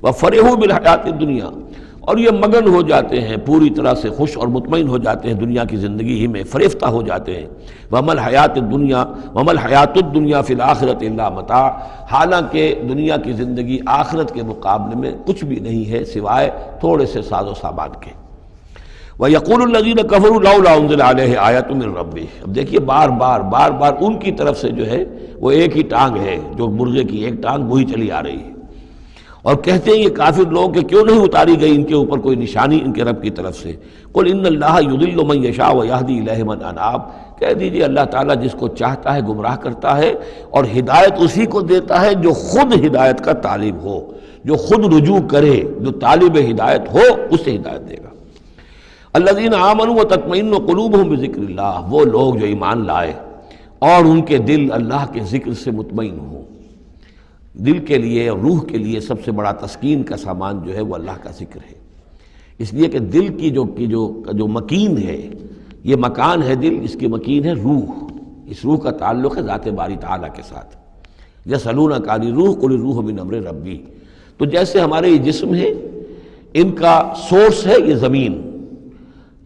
وَفَرِحُوا بِالْحَيَاةِ الدُّنْيَا، اور یہ مگن ہو جاتے ہیں، پوری طرح سے خوش اور مطمئن ہو جاتے ہیں دنیا کی زندگی ہی میں، فریفتہ ہو جاتے ہیں۔ وَمَا الْحَيَاةُ الدُّنْيَا فِي الْآخِرَةِ إِلَّا مَتَاعٌ، حالانکہ دنیا کی زندگی آخرت کے مقابلے میں کچھ بھی نہیں ہے سوائے تھوڑے سے ساز و سامان کے۔ وَيَقُولُ الَّذِينَ كَفَرُوا لَوْلَا أُنزِلَ عَلَيْهِ آيَةٌ مِّن رَّبِّهِ، اب دیکھیے بار بار ان کی طرف سے جو ہے وہ ایک ہی ٹانگ ہے، جو مرغے کی ایک ٹانگ وہی چلی آ رہی ہے، اور کہتے ہیں یہ کافر لوگ کہ کیوں نہیں اتاری گئی ان کے اوپر کوئی نشانی ان کے رب کی طرف سے۔ قل ان اللہ یضل من یشاء ویہدی الیہ من اناب، کہہ دیجئے اللہ تعالیٰ جس کو چاہتا ہے گمراہ کرتا ہے، اور ہدایت اسی کو دیتا ہے جو خود ہدایت کا طالب ہو، جو خود رجوع کرے، جو طالب ہدایت ہو اسے ہدایت دے گا۔ الذین آمنوا وتطمئن قلوبہم بذکر اللہ، وہ لوگ جو ایمان لائے اور ان کے دل اللہ کے ذکر سے مطمئن ہوں۔ دل کے لیے اور روح کے لیے سب سے بڑا تسکین کا سامان جو ہے وہ اللہ کا ذکر ہے، اس لیے کہ دل کی جو مکین ہے، یہ مکان ہے دل، اس کی مکین ہے روح، اس روح کا تعلق ہے ذات باری تعالیٰ کے ساتھ۔ یسألونک عن الروح قل الروح من امر ربی۔ تو جیسے ہمارے یہ جسم ہے، ان کا سورس ہے یہ زمین،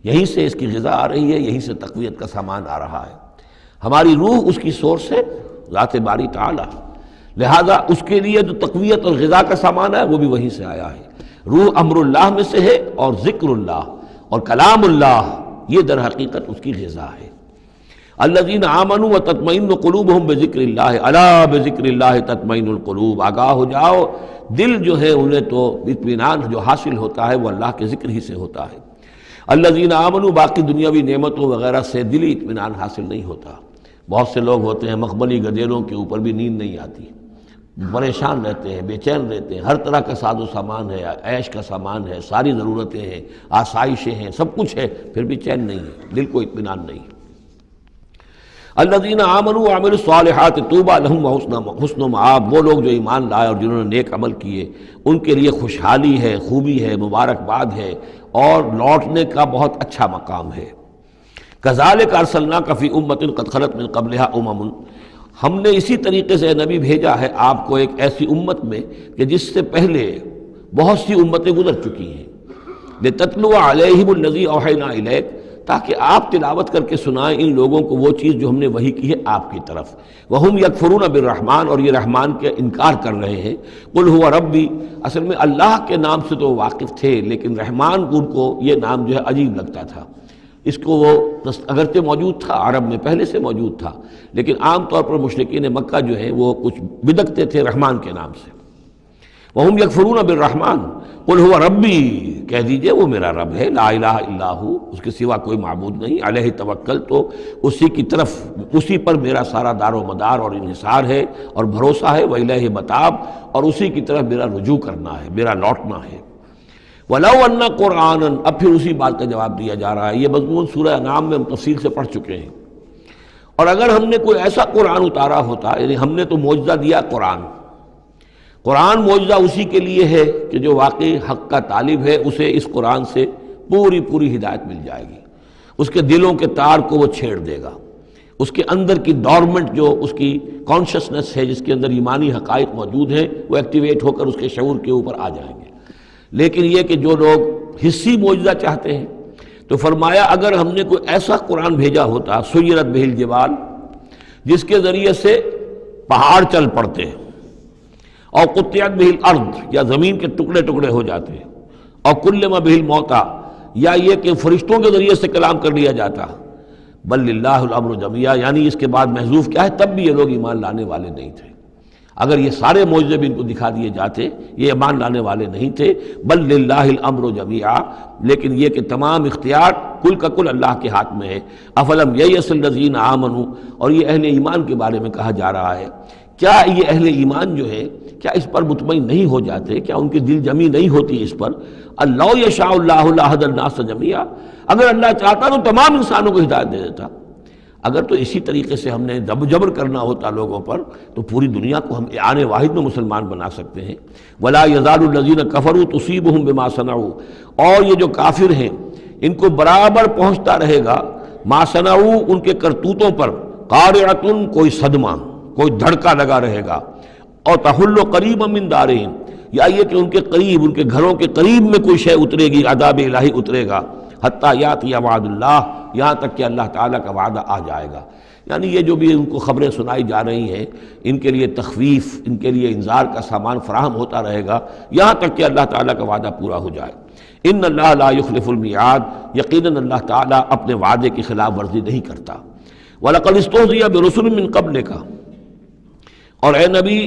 یہیں سے اس کی غذا آ رہی ہے، یہیں سے تقویت کا سامان آ رہا ہے۔ ہماری روح اس کی سورس ہے ذات باری تعالیٰ، لہذا اس کے لیے جو تقویت اور غذا کا سامان ہے وہ بھی وہیں سے آیا ہے۔ روح امر اللہ میں سے ہے، اور ذکر اللہ اور کلام اللہ یہ در حقیقت اس کی غذا ہے۔ الذین آمنوا وتطمئن قلوبہم بذکر اللہ، الا بذکر اللہ تطمئن القلوب۔ آگاہ ہو جاؤ، دل جو ہے انہیں تو اطمینان جو حاصل ہوتا ہے وہ اللہ کے ذکر ہی سے ہوتا ہے۔ الذین آمنوا، باقی دنیاوی نعمتوں وغیرہ سے دلی اطمینان حاصل نہیں ہوتا۔ بہت سے لوگ ہوتے ہیں مخملی گدیلوں کے اوپر بھی نیند نہیں آتی، پریشان رہتے ہیں، بے چین رہتے ہیں، ہر طرح کا ساز و سامان ہے، عیش کا سامان ہے، ساری ضرورتیں ہیں، آسائشیں ہیں، سب کچھ ہے، پھر بھی چین نہیں ہے، دل کو اطمینان نہیں۔ الذین آمنوا وعملوا الصالحات طوبی لہم وحسن مآب، وہ لوگ جو ایمان لائے اور جنہوں نے نیک عمل کیے ان کے لیے خوشحالی ہے، خوبی ہے، مبارکباد ہے، اور لوٹنے کا بہت اچھا مقام ہے۔ کذالک ارسلناک فی امۃ قد خلت من قبلھا امم، ہم نے اسی طریقے سے نبی بھیجا ہے آپ کو ایک ایسی امت میں کہ جس سے پہلے بہت سی امتیں گزر چکی ہیں، لتتلو علیہم الذی اوحینا الیک، تاکہ آپ تلاوت کر کے سنائیں ان لوگوں کو وہ چیز جو ہم نے وحی کی ہے آپ کی طرف۔ وہم یکفرون بالرحمن، اور یہ رحمان کے انکار کر رہے ہیں۔ قل هو ربی، اصل میں اللہ کے نام سے تو واقف تھے، لیکن رحمان ان کو یہ نام جو ہے عجیب لگتا تھا۔ اس کو وہ اگرچہ موجود تھا، عرب میں پہلے سے موجود تھا، لیکن عام طور پر مشرکین مکہ جو ہیں وہ کچھ بدکتے تھے رحمان کے نام سے۔ وہم یکفرون بالرحمن قل هو ربی، کہہ دیجئے وہ میرا رب ہے، لا الہ الا ہو، اس کے سوا کوئی معبود نہیں، علیہ توکل، تو اسی کی طرف، اسی پر میرا سارا دار و مدار اور انحصار ہے اور بھروسہ ہے، وإلیہ متاب، اور اسی کی طرف میرا رجوع کرنا ہے، میرا لوٹنا ہے۔ وَلَوْ أَنَّ قُرْآنًا، اب پھر اسی بات کا جواب دیا جا رہا ہے، یہ مضمون سورہ انعام میں ہم تفصیل سے پڑھ چکے ہیں۔ اور اگر ہم نے کوئی ایسا قرآن اتارا ہوتا، یعنی ہم نے تو معجزہ دیا قرآن معجزہ اسی کے لیے ہے کہ جو واقعی حق کا طالب ہے اسے اس قرآن سے پوری ہدایت مل جائے گی، اس کے دلوں کے تار کو وہ چھیڑ دے گا، اس کے اندر کی ڈورمنٹ جو اس کی کانشسنس ہے، جس کے اندر ایمانی حقائق موجود ہیں، وہ ایکٹیویٹ ہو کر اس کے شعور کے اوپر آ جائیں گے۔ لیکن یہ کہ جو لوگ حصی معجزہ چاہتے ہیں، تو فرمایا اگر ہم نے کوئی ایسا قرآن بھیجا ہوتا، سیرت بہ الجبال، جس کے ذریعے سے پہاڑ چل پڑتے، اور قطعت بہ الارض، یا زمین کے ٹکڑے ٹکڑے ہو جاتے، اور کلم بہ الموتیٰ، یا یہ کہ فرشتوں کے ذریعے سے کلام کر لیا جاتا، بل للہ الامر جمیعا، یعنی اس کے بعد محذوف کیا ہے، تب بھی یہ لوگ ایمان لانے والے نہیں تھے۔ اگر یہ سارے معجزے بھی ان کو دکھا دیے جاتے، یہ ایمان لانے والے نہیں تھے، بل للہ الامر جمیعا، لیکن یہ کہ تمام اختیار کل کا کل اللہ کے ہاتھ میں ہے۔ افلم ییأس الذین آمنوا، اور یہ اہل ایمان کے بارے میں کہا جا رہا ہے، کیا یہ اہل ایمان جو ہے کیا اس پر مطمئن نہیں ہو جاتے، کیا ان کی دل جمی نہیں ہوتی اس پر؟ اللہ یشاء اللہ لہدی الناس جمیعا، اگر اللہ چاہتا تو تمام انسانوں کو ہدایت دے دیتا۔ اگر تو اسی طریقے سے ہم نے جبر کرنا ہوتا لوگوں پر، تو پوری دنیا کو ہم آن واحد میں مسلمان بنا سکتے ہیں۔ ولا یزال الذین کفروا تصیبہم بما صنعوا، اور یہ جو کافر ہیں ان کو برابر پہنچتا رہے گا ما صنعوا، ان کے کرتوتوں پر، قارعۃ، کوئی صدمہ، کوئی دھڑکا لگا رہے گا، اور تحل قریبا من دارہم، یا یہ کہ ان کے قریب، ان کے گھروں کے قریب میں کوئی شے اترے گی، عذاب الہی اترے گا، حتیٰ یاتی وعد اللہ، یہاں تک کہ اللہ تعالیٰ کا وعدہ آ جائے گا۔ یعنی یہ جو بھی ان کو خبریں سنائی جا رہی ہیں، ان کے لیے تخویف، ان کے لیے انذار کا سامان فراہم ہوتا رہے گا، یہاں تک کہ اللہ تعالیٰ کا وعدہ پورا ہو جائے۔ ان اللہ لا یخلف المیعاد، یقیناً اللہ تعالیٰ اپنے وعدے کی خلاف ورزی نہیں کرتا۔ وَلَقَدِ اسْتُهْزِئَ بِرُسُلٍ مِّن قَبْلِكَ، اور اے نبی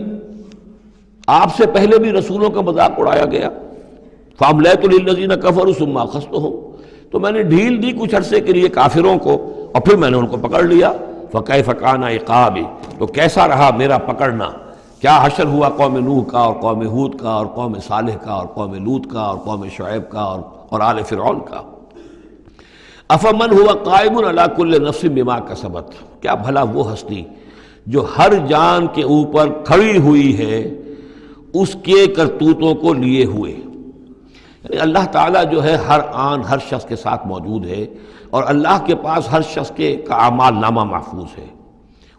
آپ سے پہلے بھی رسولوں کا مذاق اڑایا گیا۔ فَأَمْلَيْتُ لِلَّذِينَ كَفَرُوا ثُمَّ أَخَذْتُهُمْ، تو میں نے ڈھیل دی کچھ عرصے کے لیے کافروں کو، اور پھر میں نے ان کو پکڑ لیا۔ فَكَيْفَ كَانَ عِقَابِ، تو کیسا رہا میرا پکڑنا، کیا حشر ہوا قوم نوح کا، اور قوم ہود کا، اور قوم صالح کا، اور قوم لوط کا، اور قوم شعیب کا، اور آل فرعون کا۔ أَفَمَنْ هُوَ قَائِمٌ عَلَى كُلِّ نَفْسٍ بِمَا كَسَبَتْ، کیا بھلا وہ ہستی جو ہر جان کے اوپر کھڑی ہوئی ہے اس کے کرتوتوں کو لیے ہوئے، یعنی اللہ تعالیٰ جو ہے ہر آن ہر شخص کے ساتھ موجود ہے، اور اللہ کے پاس ہر شخص کے کا اعمال نامہ محفوظ ہے۔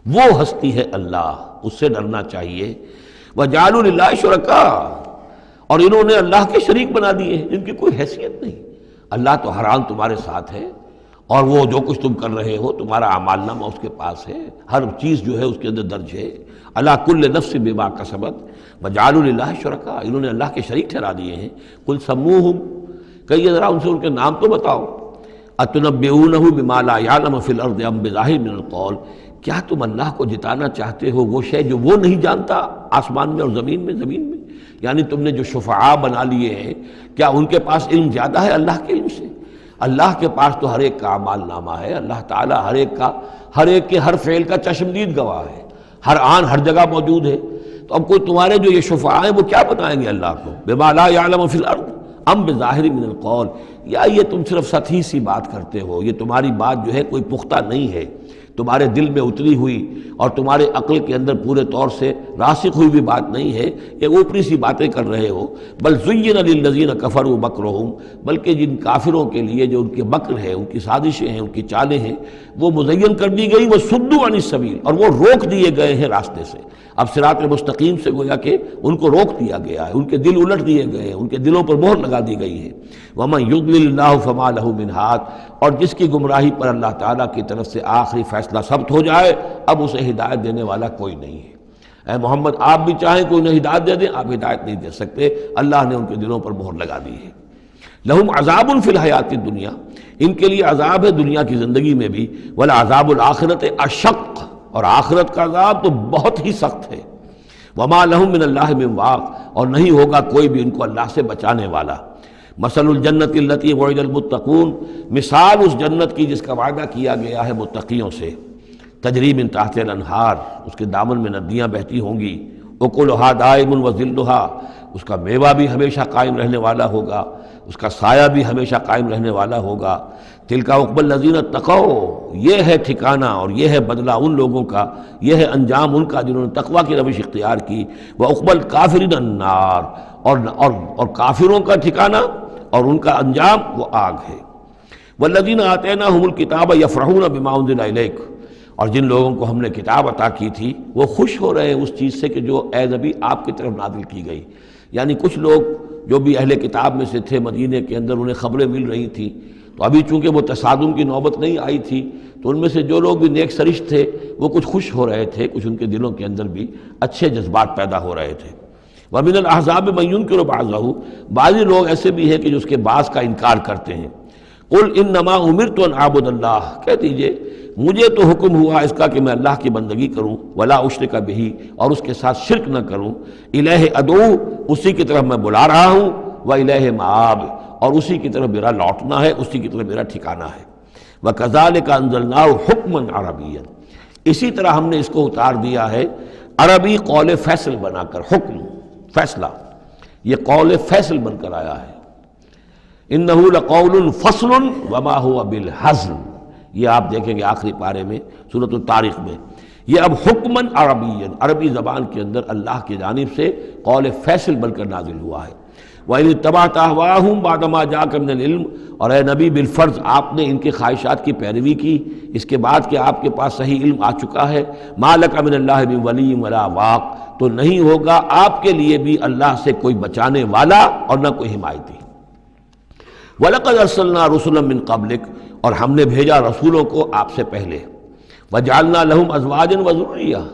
وہ ہستی ہے اللہ، اس سے ڈرنا چاہیے۔ وَجَعَلُوا لِلَّهِ شُرَكَاءَ، اور انہوں نے اللہ کے شریک بنا دیے ہیں جن کی کوئی حیثیت نہیں۔ اللہ تو ہر آن تمہارے ساتھ ہے، اور وہ جو کچھ تم کر رہے ہو تمہارا اعمال نامہ اس کے پاس ہے، ہر چیز جو ہے اس کے اندر درج ہے۔ عَلَىٰ كُلِّ نَفْسٍ بِمَا كَسَبَتْ وَجَعَلُوا لِلَّهِ شُرَكَاءَ، انہوں نے اللہ کے شریک ٹھہرا دیے ہیں۔ قُلْ سَمُّوهُمْ، کہیے ذرا ان سے ان کے نام تو بتاؤ۔ أَتُنَبِّئُونَهُ بِمَا لَا يَعْلَمُ فِي الْأَرْضِ أَمْ بِظَاهِرٍ مِّنَ الْقَوْلِ، کیا تم اللہ کو جتانا چاہتے ہو وہ شے جو وہ نہیں جانتا آسمان میں اور زمین میں؟ یعنی تم نے جو شفعاء بنا لیے ہیں، کیا ان کے پاس علم زیادہ ہے اللہ کے علم سے؟ اللہ کے پاس تو ہر ایک کا اعمال نامہ ہے۔ اللہ تعالیٰ ہر ایک کے ہر فعل کا چشمدید گواہ ہے، ہر آن ہر جگہ موجود ہے۔ تو اب کوئی تمہارے جو یہ شفعاء ہیں وہ کیا بتائیں گے اللہ کو؟ بما لا يعلم فی الارض ام بظاہر من القول، یا یہ تم صرف سطحی سی بات کرتے ہو، یہ تمہاری بات جو ہے کوئی پختہ نہیں ہے، تمہارے دل میں اتری ہوئی اور تمہارے عقل کے اندر پورے طور سے راسخ ہوئی بھی بات نہیں ہے، یہ اوپری سی باتیں کر رہے ہو۔ بل زین للذین کفروا مکرہم، بلکہ جن کافروں کے لیے جو ان کے مکر ہے، ان کی سازشیں ہیں، ان کی چالیں ہیں، وہ مزین کر دی گئی، وہ صدوا عن السبیل، اور وہ روک دیے گئے ہیں راستے سے۔ اب صراط مستقیم سے گویا کہ ان کو روک دیا گیا ہے، ان کے دل الٹ دیے گئے ہیں، ان کے دلوں پر مہر لگا دی گئی ہے۔ وَمَن يُضْلِلِ اللَّهُ فَمَا لَهُ مِنْ هَادٍ، اور جس کی گمراہی پر اللہ تعالیٰ کی طرف سے آخری فیصلہ ثبت ہو جائے، اب اسے ہدایت دینے والا کوئی نہیں ہے۔ اے محمد، آپ بھی چاہیں کوئی انہیں ہدایت دے دیں، آپ ہدایت نہیں دے سکتے، اللہ نے ان کے دلوں پر مہر لگا دی ہے۔ لَهُمْ عَذَابٌ فِي الْحَيَاةِ الدُّنْيَا، ان کے لیے عذاب ہے دنیا کی زندگی میں بھی، وَلَعَذَابُ الْآخِرَةِ أَشَقُّ، اور آخرت کا عذاب تو بہت ہی سخت ہے۔ وَمَا لَهُم مِّنَ اللَّهِ مِن وَاقٍ، اور نہیں ہوگا کوئی بھی ان کو اللہ سے بچانے والا۔ مثل الجنت التي وعد المتقون، مثال اس جنت کی جس کا وعدہ کیا گیا ہے متقیوں سے۔ تجری من تحت الانہار، اس کے دامن میں ندیاں بہتی ہوں گی۔ اکلھا دائم وظلھا، اس کا میوہ بھی ہمیشہ قائم رہنے والا ہوگا، اس کا سایہ بھی ہمیشہ قائم رہنے والا ہوگا۔ تلک عقبی الذین اتقوا، یہ ہے ٹھکانہ اور یہ ہے بدلہ ان لوگوں کا، یہ ہے انجام ان کا جنہوں نے تقویٰ کی روش اختیار کی۔ وعقبی الکافرین النار، اور کافروں کا ٹھکانہ اور ان کا انجام وہ آگ ہے۔ والذین آتیناہم الکتاب یفرحون بما انزل الیک، اور جن لوگوں کو ہم نے کتاب عطا کی تھی وہ خوش ہو رہے ہیں اس چیز سے کہ جو اے نبی آپ کی طرف نازل کی گئی۔ یعنی کچھ لوگ جو بھی اہل کتاب میں سے تھے مدینے کے اندر، انہیں خبریں مل رہی تھیں، تو ابھی چونکہ وہ تصادم کی نوبت نہیں آئی تھی، تو ان میں سے جو لوگ بھی نیک سرشت تھے وہ کچھ خوش ہو رہے تھے، کچھ ان کے دلوں کے اندر بھی اچھے جذبات پیدا ہو رہے تھے۔ وَمِنَ الْأَحْزَابِ مَن يُنكِرُ بَعْضَهُ، بعضی لوگ ایسے بھی ہیں کہ جو اس کے بعض کا انکار کرتے ہیں۔ قُلْ إِنَّمَا أُمِرْتُ أَنْ أَعْبُدَ اللَّهَ، کہہ دیجئے مجھے تو حکم ہوا اس کا کہ میں اللہ کی بندگی کروں، وَلَا أُشْرِكَ بِهِ، اور اس کے ساتھ شرک نہ کروں، إِلَيْهِ أَدْعُو، اسی کی طرف میں بلا رہا ہوں، وَإِلَيْهِ مَآبِ، اور اسی کی طرف میرا لوٹنا ہے، اسی کی طرف میرا ٹھکانہ ہے۔ وَكَذَلِكَ أَنزَلْنَاهُ حُكْمًا عَرَبِيًّا، اسی طرح ہم نے اس کو اتار دیا ہے عربی قول فیصل بنا کر، حکم فیصلہ، یہ قول فیصل بن کر آیا ہے۔ إِنَّهُ لَقَوْلٌ فَصْلٌ وَمَا هُوَ بِالْحَزْلِ، یہ آپ دیکھیں گے آخری پارے میں سورۃ الطارق میں، یہ اب حکماً عربیًا، عربی زبان کے اندر اللہ کی جانب سے قول فیصل بن کر نازل ہوا ہے۔ وَإِنِ اتَّبَعْتَ أَهْوَاءَهُمْ بَعْدَ مَا جَاءَكَ مِنَ الْعِلْمِ، اور اے نبی بالفرض آپ نے ان کے خواہشات کی پیروی کی اس کے بعد کہ آپ کے پاس صحیح علم آ چکا ہے۔ مَا لَكَ مِنَ اللَّهِ مِن وَلِيٍّ وَلَا وَاقٍ، تو نہیں ہوگا آپ کے لیے بھی اللہ سے کوئی بچانے والا اور نہ کوئی حمایتی۔ وَلَقَدْ أَرْسَلْنَا رُسُلًا مِّن قَبْلِكَ، اور ہم نے بھیجا رسولوں کو آپ سے پہلے۔ وَجَعَلْنَا لَهُمْ أَزْوَاجًا وَذُرِّيَّةً،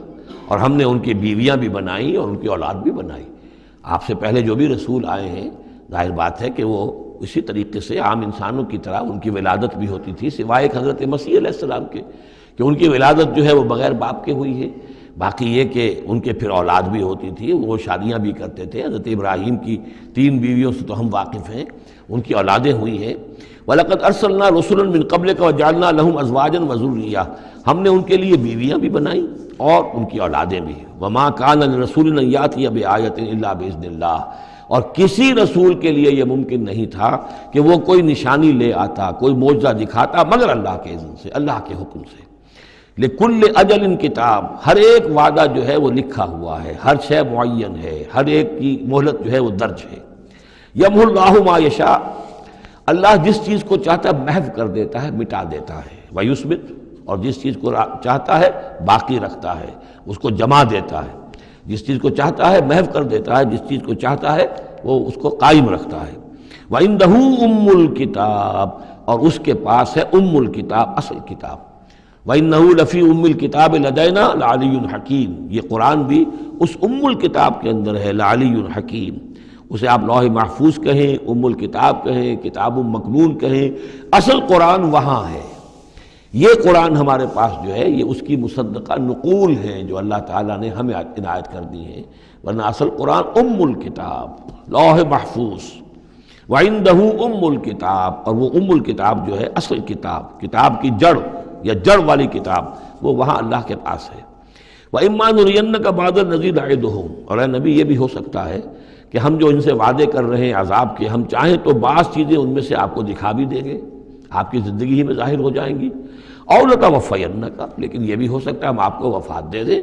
اور ہم نے ان کی بیویاں بھی بنائیں اور ان کی اولاد بھی بنائی۔ آپ سے پہلے جو بھی رسول آئے ہیں، ظاہر بات ہے کہ وہ اسی طریقے سے عام انسانوں کی طرح ان کی ولادت بھی ہوتی تھی، سوائے ایک حضرت مسیح علیہ السلام کے کہ ان کی ولادت جو ہے وہ بغیر باپ کے ہوئی ہے۔ باقی یہ کہ ان کے پھر اولاد بھی ہوتی تھی، وہ شادیاں بھی کرتے تھے۔ حضرت ابراہیم کی 3 بیویوں سے تو ہم واقف ہیں، ان کی اولادیں ہوئی ہیں۔ وَلَقَدْ أَرْسَلْنَا رُسُلًا مِّن قَبْلِكَ وَجَعَلْنَا لَهُمْ أَزْوَاجًا وَذُرِّيَّةً، ہم نے ان کے لیے بیویاں بھی بنائیں اور ان کی اولادیں بھی۔ وَمَا كَانَ لِرَسُولٍ أَن يَأْتِيَ بِآيَةٍ إِلَّا بِإِذْنِ اللَّهِ، اور کسی رسول کے لیے یہ ممکن نہیں تھا کہ وہ کوئی نشانی لے آتا، کوئی معجزہ دکھاتا، مگر اللہ کے اذن سے، اللہ کے حکم سے۔ لِكُلِّ أَجَلٍ کتاب، ہر ایک وعدہ جو ہے وہ لکھا ہوا ہے، ہر شے معین ہے، ہر ایک کی مہلت جو ہے وہ درج ہے۔ یمحو اللہ ما یشاء، اللہ جس چیز کو چاہتا ہے محو کر دیتا ہے، مٹا دیتا ہے، ویثبت، اور جس چیز کو چاہتا ہے باقی رکھتا ہے، اس کو جمع دیتا ہے، جس چیز کو چاہتا ہے محو کر دیتا ہے، جس چیز کو چاہتا ہے وہ اس کو قائم رکھتا ہے۔ وَعِندَهُ أُمُّ الْكِتَابِ، اور اس کے پاس ہے ام الکتاب، اصل کتاب۔ وَإِنَّهُ لَفِي أُمِّ الْكِتَابِ لَدَيْنَا لَعَلِيٌّ حَكِيمٌ، یہ قرآن بھی اس ام الکتاب کے اندر ہے، لَعَلِيٌّ حَكِيمٌ، اسے آپ لوح محفوظ کہیں، ام الکتاب کہیں، کتاب مکنون کہیں، اصل قرآن وہاں ہے۔ یہ قرآن ہمارے پاس جو ہے یہ اس کی مصدقہ نقول ہیں جو اللہ تعالیٰ نے ہمیں عنایت کر دی ہیں، ورنہ اصل قرآن ام الکتاب، لوح محفوظ۔ وَعِندَهُ أُمُّ الْكِتَابِ، اور وہ ام الکتاب جو ہے اصل کتاب، کتاب کی جڑ یا جڑ والی کتاب، وہ وہاں اللہ کے پاس ہے۔ وَإِمَّا نُرِيَنَّكَ بَعْضَ الَّذِي نَعِدُهُمْ، اور اے نبی یہ بھی ہو سکتا ہے کہ ہم جو ان سے وعدے کر رہے ہیں عذاب کے، ہم چاہیں تو بعض چیزیں ان میں سے آپ کو دکھا بھی دیں گے، آپ کی زندگی ہی میں ظاہر ہو جائیں گی۔ أَوْ لَتَوَفَّيَنَّكَ، لیکن یہ بھی ہو سکتا ہے ہم آپ کو وفات دے دیں۔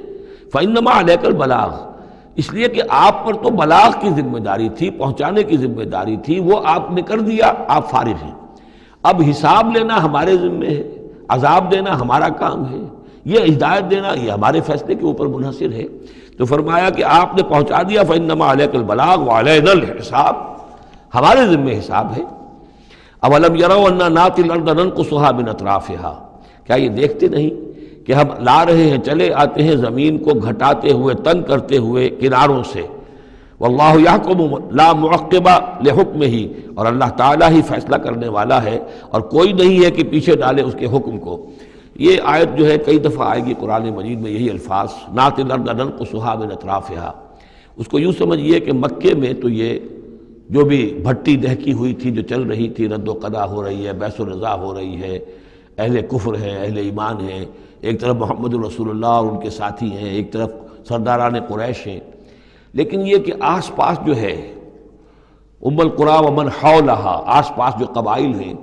فَإِنَّمَا عَلَيْكَ الْبَلَاغُ، اس لیے کہ آپ پر تو بلاغ کی ذمہ داری تھی، پہنچانے کی ذمہ داری تھی، وہ آپ نے کر دیا، آپ فارغ ہیں۔ اب حساب لینا ہمارے ذمہ ہے، عذاب دینا ہمارا کام ہے، یہ ہدایت دینا یہ ہمارے فیصلے کے اوپر منحصر ہے۔ تو فرمایا کہ آپ نے پہنچا دیا، فَإِنَّمَا عَلَيْكَ الْبَلَاغُ وَعَلَيْنَا الْحِسَابُ، ہمارے ذمہ حساب ہے۔ أَوَلَمْ يَرَوْا أَنَّا نَأْتِي الْأَرْضَ نَنْقُصُهَا مِنْ أَطْرَافِهَا، کیا یہ دیکھتے نہیں کہ ہم لا رہے ہیں، چلے آتے ہیں زمین کو گھٹاتے ہوئے، تنگ کرتے ہوئے کناروں سے۔ واللہ یحکم لا معقب لحکمہ، اور اللہ تعالیٰ ہی فیصلہ کرنے والا ہے اور کوئی نہیں ہے کہ پیچھے ڈالے اس کے حکم کو۔ یہ آیت جو ہے کئی دفعہ آئے گی قرآن مجید میں، یہی الفاظ، نَأْتِي الْأَرْضَ نَنْقُصُهَا مِنْ أَطْرَافِهَا۔ اس کو یوں سمجھیے کہ مکے میں تو یہ جو بھی بھٹی دہکی ہوئی تھی، جو چل رہی تھی، رد و قضا ہو رہی ہے، بیس و رضا ہو رہی ہے، اہل کفر ہیں، اہل ایمان ہیں، ایک طرف محمد رسول اللہ اور ان کے ساتھی ہیں، ایک طرف سرداران قریش ہیں، لیکن یہ کہ آس پاس جو ہے ام القریٰ ومن حولہا، آس پاس جو قبائل ہیں،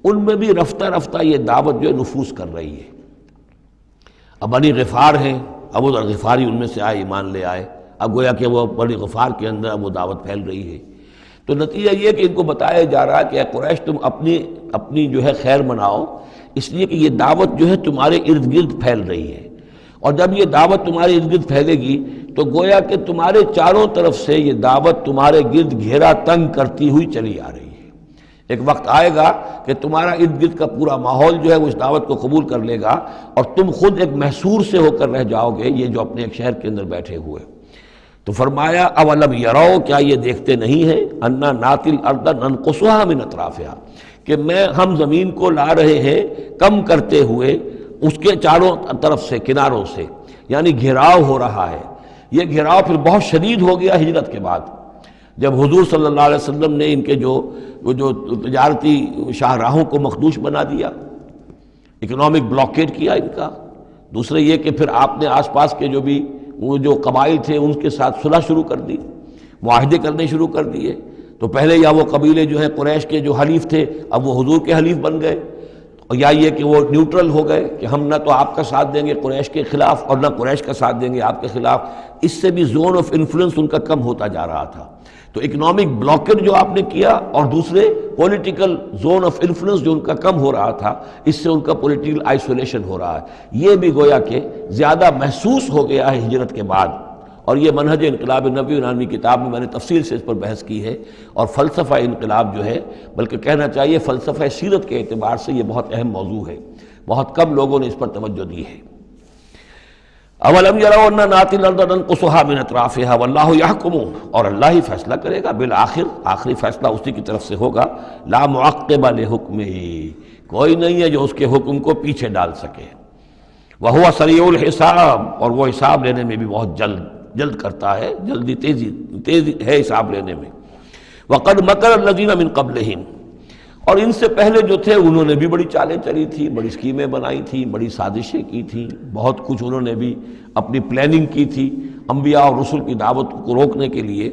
ان میں بھی رفتہ رفتہ یہ دعوت جو ہے نفوذ کر رہی ہے۔ اب بنی غفار ہیں، ابو ذر غفاری ان میں سے آئے، ایمان لے آئے، اب گویا کہ وہ بنی غفار کے اندر اب وہ دعوت پھیل رہی ہے۔ تو نتیجہ یہ کہ ان کو بتایا جا رہا ہے کہ اے قریش تم اپنی جو ہے خیر مناؤ، اس لیے کہ یہ دعوت جو ہے تمہارے ارد گرد پھیل رہی ہے، اور جب یہ دعوت تمہارے ارد گرد پھیلے گی تو گویا کہ تمہارے چاروں طرف سے یہ دعوت تمہارے گرد گھیرا تنگ کرتی ہوئی چلی آ رہی ہے۔ ایک وقت آئے گا کہ تمہارا ارد گرد کا پورا ماحول جو ہے وہ اس دعوت کو قبول کر لے گا، اور تم خود ایک محصور سے ہو کر رہ جاؤ گے، یہ جو اپنے ایک شہر کے اندر بیٹھے ہوئے۔ تو فرمایا اولم یرو، کیا یہ دیکھتے نہیں ہیں، انا ناتی الارض ننقصها من اطرافها، کہ ہم زمین کو لا رہے ہیں کم کرتے ہوئے اس کے چاروں طرف سے، کناروں سے، یعنی گھیراؤ ہو رہا ہے۔ یہ گھیراؤ پھر بہت شدید ہو گیا ہجرت کے بعد، جب حضور صلی اللہ علیہ وسلم نے ان کے جو تجارتی شاہراہوں کو مخدوش بنا دیا، اکنامک بلاکیڈ کیا ان کا۔ دوسرے یہ کہ پھر آپ نے آس پاس کے جو بھی وہ جو قبائل تھے ان کے ساتھ صلح شروع کر دی، معاہدے کرنے شروع کر دیے۔ تو پہلے یا وہ قبیلے جو ہیں قریش کے جو حلیف تھے اب وہ حضور کے حلیف بن گئے، اور یا یہ کہ وہ نیوٹرل ہو گئے کہ ہم نہ تو آپ کا ساتھ دیں گے قریش کے خلاف اور نہ قریش کا ساتھ دیں گے آپ کے خلاف۔ اس سے بھی زون آف انفلوئنس ان کا کم ہوتا جا رہا تھا۔ تو اکنامک بلاکیڈ جو آپ نے کیا، اور دوسرے پولیٹیکل زون آف انفلوئنس جو ان کا کم ہو رہا تھا، اس سے ان کا پولیٹیکل آئسولیشن ہو رہا ہے، یہ بھی گویا کہ زیادہ محسوس ہو گیا ہے ہجرت کے بعد۔ اور یہ منہج انقلاب نبوی عنوانی کتاب میں میں نے تفصیل سے اس پر بحث کی ہے، اور فلسفہ انقلاب جو ہے، بلکہ کہنا چاہیے فلسفہ سیرت کے اعتبار سے یہ بہت اہم موضوع ہے، بہت کم لوگوں نے اس پر توجہ دی ہے۔ اولم یروا انا ناتی الارض ننقصها من اطرافها واللہ یحکم، اور اللہ ہی فیصلہ کرے گا، بالآخر آخری فیصلہ اسی کی طرف سے ہوگا۔ لا معقب لحکمہ، کوئی نہیں ہے جو اس کے حکم کو پیچھے ڈال سکے۔ وہو سریع الحساب، اور وہ حساب لینے میں بھی بہت جلد کرتا ہے، جلدی تیزی ہے حساب لینے میں۔ وقد مکر الذین من قبلہم، اور ان سے پہلے جو تھے انہوں نے بھی بڑی چالیں چلی تھی، بڑی اسکیمیں بنائی تھیں، بڑی سازشیں کی تھیں، بہت کچھ انہوں نے بھی اپنی پلاننگ کی تھی انبیاء اور رسل کی دعوت کو روکنے کے لیے۔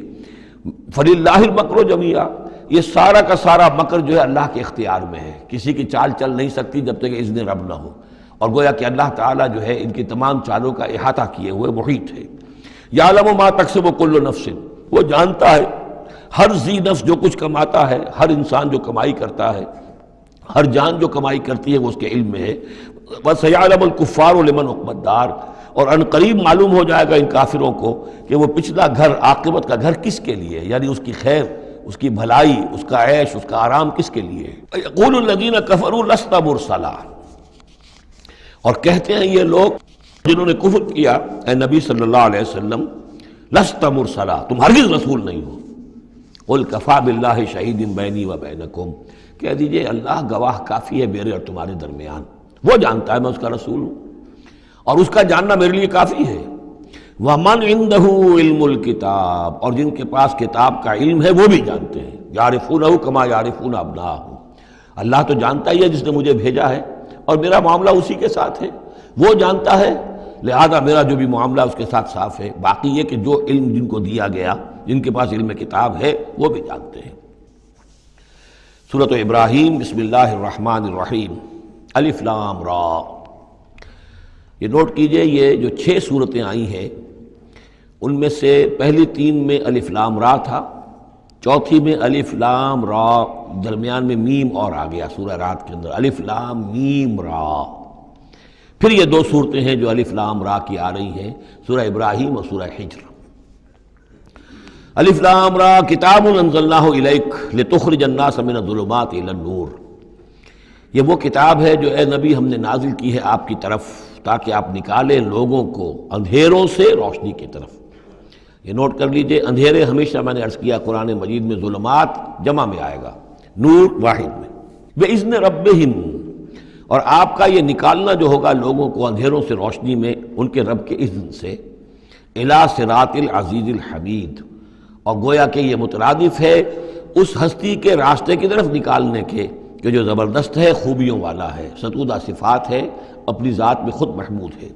فللہ المکر جمیعا، یہ سارا کا سارا مکر جو ہے اللہ کے اختیار میں ہے، کسی کی چال چل نہیں سکتی جب تک اذن رب نہ ہو، اور گویا کہ اللہ تعالیٰ جو ہے ان کی تمام چالوں کا احاطہ کیے ہوئے محیط ہے۔ یعلم ما تکسب کل نفس، وہ جانتا ہے ہر ذی نفس جو کچھ کماتا ہے، ہر انسان جو کمائی کرتا ہے، ہر جان جو کمائی کرتی ہے وہ اس کے علم میں ہے۔ وَسَيَعْلَمُ الْكُفَّارُ لِمَنْ عُقْبَى الدَّارِ، اور ان قریب معلوم ہو جائے گا ان کافروں کو کہ وہ پچھلا گھر، عاقبت کا گھر کس کے لیے، یعنی اس کی خیر، اس کی بھلائی، اس کا عیش، اس کا آرام کس کے لیے ہے۔ يَقُولُ الَّذِينَ كَفَرُوا لَسْتَ مُرْسَلًا، اور کہتے ہیں یہ لوگ جنہوں نے کفر کیا، اے نبی صلی اللہ علیہ وسلم، لست مرسلا، تم ہرگز رسول نہیں ہو۔ قل کفی باللہ شہید بینی و بینکم، کہہ دیجئے اللہ گواہ کافی ہے میرے اور تمہارے درمیان، وہ جانتا ہے میں اس کا رسول ہوں، اور اس کا جاننا میرے لیے کافی ہے۔ وَمَنْ عِنْدَهُ عِلْمُ الْكِتَابِ، اور جن کے پاس کتاب کا علم ہے وہ بھی جانتے ہیں، يَعْرِفُونَهُ كَمَا يَعْرِفُونَ أَبْنَاءَهُمْ، اللہ تو جانتا ہی ہے جس نے مجھے بھیجا ہے اور میرا معاملہ اسی کے ساتھ ہے، وہ جانتا ہے، لہذا میرا جو بھی معاملہ اس کے ساتھ صاف ہے۔ باقی یہ کہ جو علم جن کو دیا گیا، جن کے پاس علم کتاب ہے، وہ بھی جانتے ہیں۔ سورۃ ابراہیم، بسم اللہ الرحمن الرحیم، الف لام را۔ یہ نوٹ کیجئے یہ جو 6 صورتیں آئی ہیں ان میں سے پہلی 3 میں الف لام را تھا، چوتھی میں الف لام را، درمیان میں میم اور آ گیا سورہ رات کے اندر، الف لام میم را۔ پھر یہ 2 صورتیں ہیں جو الف لام را کی آ رہی ہیں، سورہ ابراہیم اور سورہ حجر۔ الف لام را کتاب انزلناہ الیک لتخرج الناس من الظلمات الی النور، یہ وہ کتاب ہے جو اے نبی ہم نے نازل کی ہے آپ کی طرف تاکہ آپ نکالیں لوگوں کو اندھیروں سے روشنی کی طرف۔ یہ نوٹ کر لیجئے، اندھیرے ہمیشہ میں نے عرض کیا قرآن مجید میں ظلمات جمع میں آئے گا، نور واحد میں۔ بِإِذْنِ رَبِّهِمْ، اور آپ کا یہ نکالنا جو ہوگا لوگوں کو اندھیروں سے روشنی میں ان کے رب کے اذن سے، اِلَى صِرَاطِ الْعَزِيزِ الْحَمِيدِ، اور گویا کہ یہ مترادف ہے اس ہستی کے راستے کی طرف نکالنے کے کہ جو زبردست ہے، خوبیوں والا ہے، ستودہ صفات ہے، اپنی ذات میں خود محمود ہے۔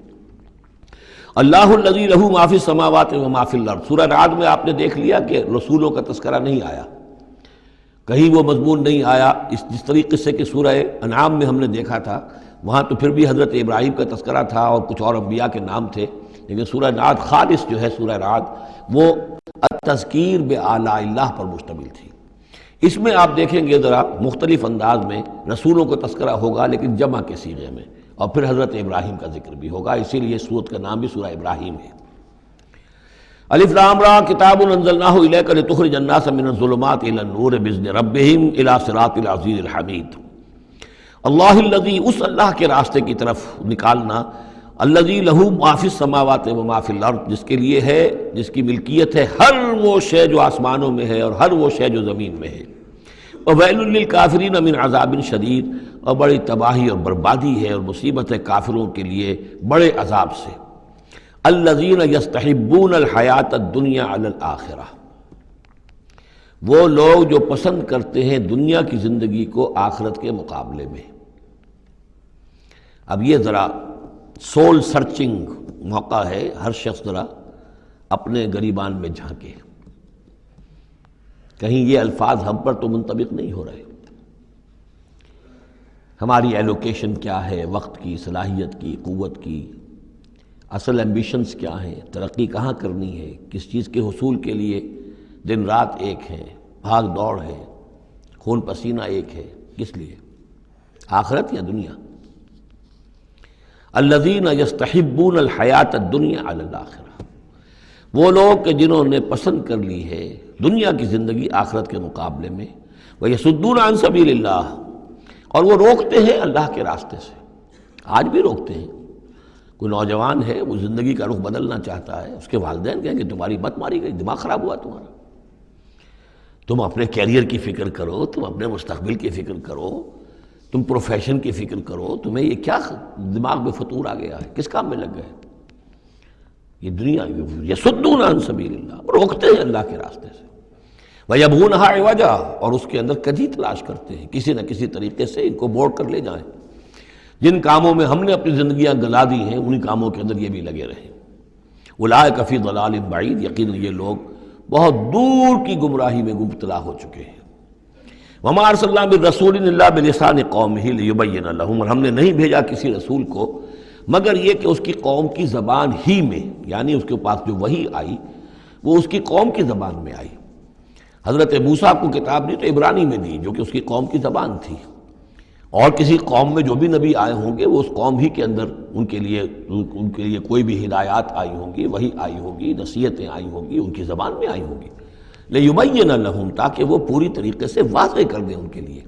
اللہ الذی لہ ما فی السماوات و ما فی الارض، سورہ رعد میں آپ نے دیکھ لیا کہ رسولوں کا تذکرہ نہیں آیا، کہیں وہ مضمون نہیں آیا، جس طریقے سے کہ سورہ انعام میں ہم نے دیکھا تھا، وہاں تو پھر بھی حضرت ابراہیم کا تذکرہ تھا اور کچھ اور انبیاء کے نام تھے، لیکن سورہ رعد خالص جو ہے سورہ رعد وہ التذکیر بآلاء اللہ پر مشتمل تھی۔ اس میں آپ دیکھیں گے ذرا مختلف انداز میں رسولوں کو تذکرہ ہوگا لیکن جمع کے صیغے میں، اور پھر حضرت ابراہیم کا ذکر بھی ہوگا، اسی لیے سورت کا نام بھی سورہ ابراہیم ہے۔ الف لام را کتاب انزلناہ الیک لتخرج الناس من الظلمات الی النور باذن ربہم الی صراط العزیز الحمید۔ اللہ الذی، اس اللہ کے راستے کی طرف نکالنا، الذی لہ ما فی السماوات و ما فی الارض، جس کے لیے ہے، جس کی ملکیت ہے ہر وہ شے جو آسمانوں میں ہے اور ہر وہ شے جو زمین میں ہے۔ وَوَيْلٌ لِّلْكَافِرِينَ مِنْ عَذَابٍ شَدِيدٍ، اور بڑی تباہی اور بربادی ہے اور مصیبت ہے کافروں کے لیے بڑے عذاب سے۔ الَّذِينَ يَسْتَحِبُّونَ الْحَيَاةَ الدُّنْيَا عَلَى الْآخِرَةِ، وہ لوگ جو پسند کرتے ہیں دنیا کی زندگی کو آخرت کے مقابلے میں۔ اب یہ ذرا سول سرچنگ موقع ہے، ہر شخص ذرا اپنے گریبان میں جھانکے، کہیں یہ الفاظ ہم پر تو منطبق نہیں ہو رہے۔ ہماری ایلوکیشن کیا ہے، وقت کی، صلاحیت کی، قوت کی، اصل ایمبیشنز کیا ہیں، ترقی کہاں کرنی ہے، کس چیز کے حصول کے لیے دن رات ایک ہے، بھاگ دوڑ ہے، خون پسینہ ایک ہے، کس لیے؟ آخرت یا دنیا؟ الذین یستحبون الحیات الدنیا علی الآخرہ، وہ لوگ کہ جنہوں نے پسند کر لی ہے دنیا کی زندگی آخرت کے مقابلے میں، ویصدون عن سبیل اللہ، اور وہ روکتے ہیں اللہ کے راستے سے۔ آج بھی روکتے ہیں۔ کوئی نوجوان ہے وہ زندگی کا رخ بدلنا چاہتا ہے، اس کے والدین کہیں کہ تمہاری مت ماری گئی، دماغ خراب ہوا تمہارا، تم اپنے کیریئر کی فکر کرو، تم اپنے مستقبل کی فکر کرو، تم پروفیشن کی فکر کرو، تمہیں یہ کیا دماغ میں فطور آ گیا ہے، کس کام میں لگ گئے؟ یہ دنیا یصدون عن سبیل اللہ، روکتے ہیں اللہ کے راستے سے۔ وَيَبْغُونَهَا عِوَجًا، اور اس کے اندر کجی تلاش کرتے ہیں، کسی نہ کسی طریقے سے ان کو موڑ کر لے جائیں۔ جن کاموں میں ہم نے اپنی زندگیاں گلا دی ہیں انہی کاموں کے اندر یہ بھی لگے رہیں۔ اولئک فی ضلال بعید، یقیناً یہ لوگ بہت دور کی گمراہی میں مبتلا ہو چکے ہیں۔ وما ارسلنا من رسول الا بلسان قومہ لیبین لہم، اور ہم نے نہیں بھیجا کسی رسول کو مگر یہ کہ اس کی قوم کی زبان ہی میں، یعنی اس کے پاس جو وحی آئی وہ اس کی قوم کی زبان میں آئی۔ حضرت موسیٰ کو کتاب دی تو عبرانی میں دی، جو کہ اس کی قوم کی زبان تھی، اور کسی قوم میں جو بھی نبی آئے ہوں گے وہ اس قوم ہی کے اندر ان کے لیے کوئی بھی ہدایات آئی ہوں گی، وہی آئی ہوگی، نصیحتیں آئی ہوں گی، ان کی زبان میں آئی ہوں گی، لِيُبَيِّنَ لَهُمْ، تاکہ وہ پوری طریقے سے واضح کر دیں ان کے لیے۔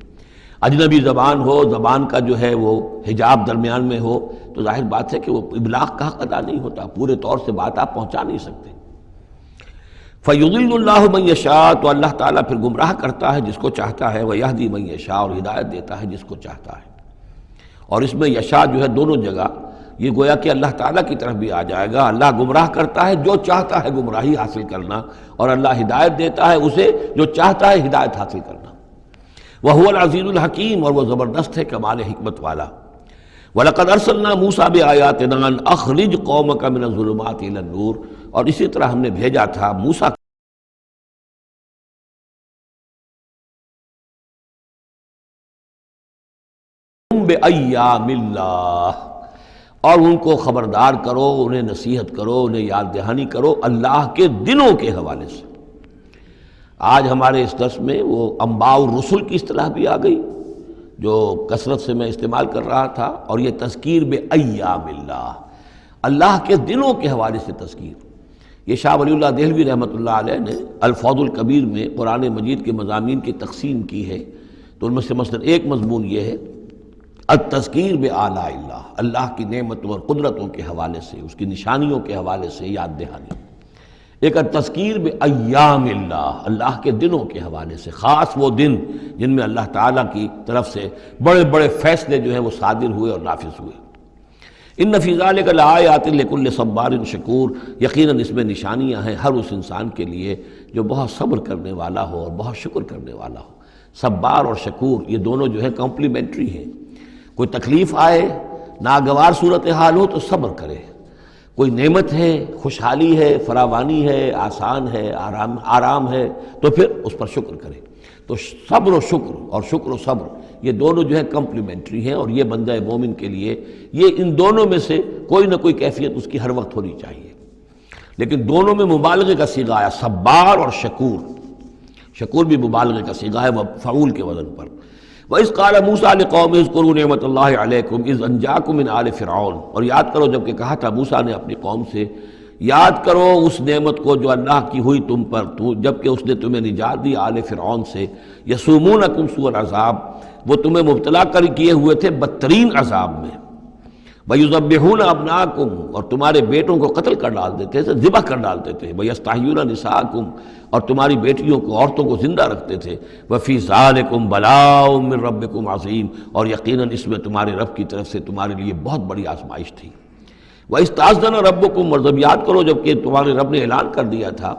اجنبی زبان ہو، زبان کا جو ہے وہ حجاب درمیان میں ہو، تو ظاہر بات ہے کہ وہ ابلاغ کا حق ادا نہیں ہوتا، پورے طور سے بات آپ پہنچا نہیں سکتے۔ فَيُضِلُّ اللَّهُ مَن يَشَاءُ، تو اللہ تعالیٰ پھر گمراہ کرتا ہے جس کو چاہتا ہے، وَيَهْدِي مَن يَشَاءُ، اور ہدایت دیتا ہے جس کو چاہتا ہے۔ اور اس میں یشاء جو ہے دونوں جگہ یہ گویا کہ اللہ تعالیٰ کی طرف بھی آ جائے گا، اللہ گمراہ کرتا ہے جو چاہتا ہے گمراہی حاصل کرنا، اور اللہ ہدایت دیتا ہے اسے جو چاہتا ہے ہدایت حاصل کرنا۔ وَهُوَ الْعَزِيزُ الْحَكِيمُ، اور وہ زبردست ہے کمال حکمت والا۔ وَلَقَدْ أَرْسَلْنَا مُوسَىٰ بِآيَاتِنَا أَنْ أَخْرِجْ قَوْمَكَ مِنَ الظُّلُمَاتِ إِلَى النُّورِ، اور اسی طرح ہم نے بھیجا تھا موسیٰ بِأَيَّامِ اللَّهِ، اور ان کو خبردار کرو، انہیں نصیحت کرو، انہیں یاد دہانی کرو اللہ کے دنوں کے حوالے سے۔ آج ہمارے اس درس میں وہ انباء الرسل کی اصطلاح بھی آ گئی جو کثرت سے میں استعمال کر رہا تھا، اور یہ تذکیر بِأَيَّامِ اللَّهِ، اللہ کے دنوں کے حوالے سے تذکیر۔ یہ شاہ ولی اللہ دہلوی رحمۃ اللہ علیہ نے الفوض الکبیر میں قرآن مجید کے مضامین کی تقسیم کی ہے، تو ان میں سے مثلا ایک مضمون یہ ہے التذکیر بآلاء اللہ، اللہ کی نعمتوں اور قدرتوں کے حوالے سے، اس کی نشانیوں کے حوالے سے یاد دہانی۔ ایک التذکیر بایام اللہ، اللہ کے دنوں کے حوالے سے، خاص وہ دن جن میں اللہ تعالیٰ کی طرف سے بڑے بڑے فیصلے جو ہیں وہ صادر ہوئے اور نافذ ہوئے۔ ان فی ذلک لآیات لکل صبار شکور، یقیناً اس میں نشانیاں ہیں ہر اس انسان کے لیے جو بہت صبر کرنے والا ہو اور بہت شکر کرنے والا ہو۔ صبار اور شکور یہ دونوں جو ہے کمپلیمنٹری ہیں۔ کوئی تکلیف آئے، ناگوار صورتحال ہو تو صبر کرے، کوئی نعمت ہے، خوشحالی ہے، فراوانی ہے، آسان ہے، آرام ہے تو پھر اس پر شکر کرے۔ تو صبر و شکر اور شکر و صبر یہ دونوں جو ہے کمپلیمنٹری ہیں، اور یہ بندہ مومن کے لیے یہ ان دونوں میں سے کوئی نہ کوئی کیفیت اس کی ہر وقت ہونی چاہیے۔ لیکن دونوں میں مبالغے کا صیغہ آیا، صبار اور شکور۔ شکور بھی مبالغے کا صیغہ ہے، فعول کے وزن پر۔ وَإِذْ قَالَ مُوسَىٰ لِقَوْمِهِ اذْكُرُوا نِعْمَتَ اللَّهِ عَلَيْكُمْ إِذْ أَنْجَاكُم مِّنْ آلِ فِرْعَوْنَ، اور یاد کرو جب کہ کہا تھا موسیٰ نے اپنی قوم سے، یاد کرو اس نعمت کو جو اللہ کی ہوئی تم پر، جب کہ اس نے تمہیں نجات دی آل فرعون سے۔ یسومونکم سوء العذاب، وہ تمہیں مبتلا کر کیے ہوئے تھے بدترین عذاب میں۔ وَيُذَبِّحُونَ أَبْنَاءَكُمْ، اور تمہارے بیٹوں کو قتل کر ڈالتے تھے، ذبح کر ڈالتے تھے۔ وَيَسْتَحْيُونَ نِسَاءَكُمْ، اور تمہاری بیٹیوں کو، عورتوں کو زندہ رکھتے تھے۔ وَفِي ذَلِكُمْ بَلَاءٌ مِّن رَبِّكُمْ عَظِيمٌ، اور یقیناً اس میں تمہارے رب کی طرف سے تمہارے لیے بہت بڑی آزمائش تھی۔ وَإِسْتَأْذَنَ رَبُّكُمْ، اور جب یاد کرو جب کہ تمہارے رب نے اعلان کر دیا تھا،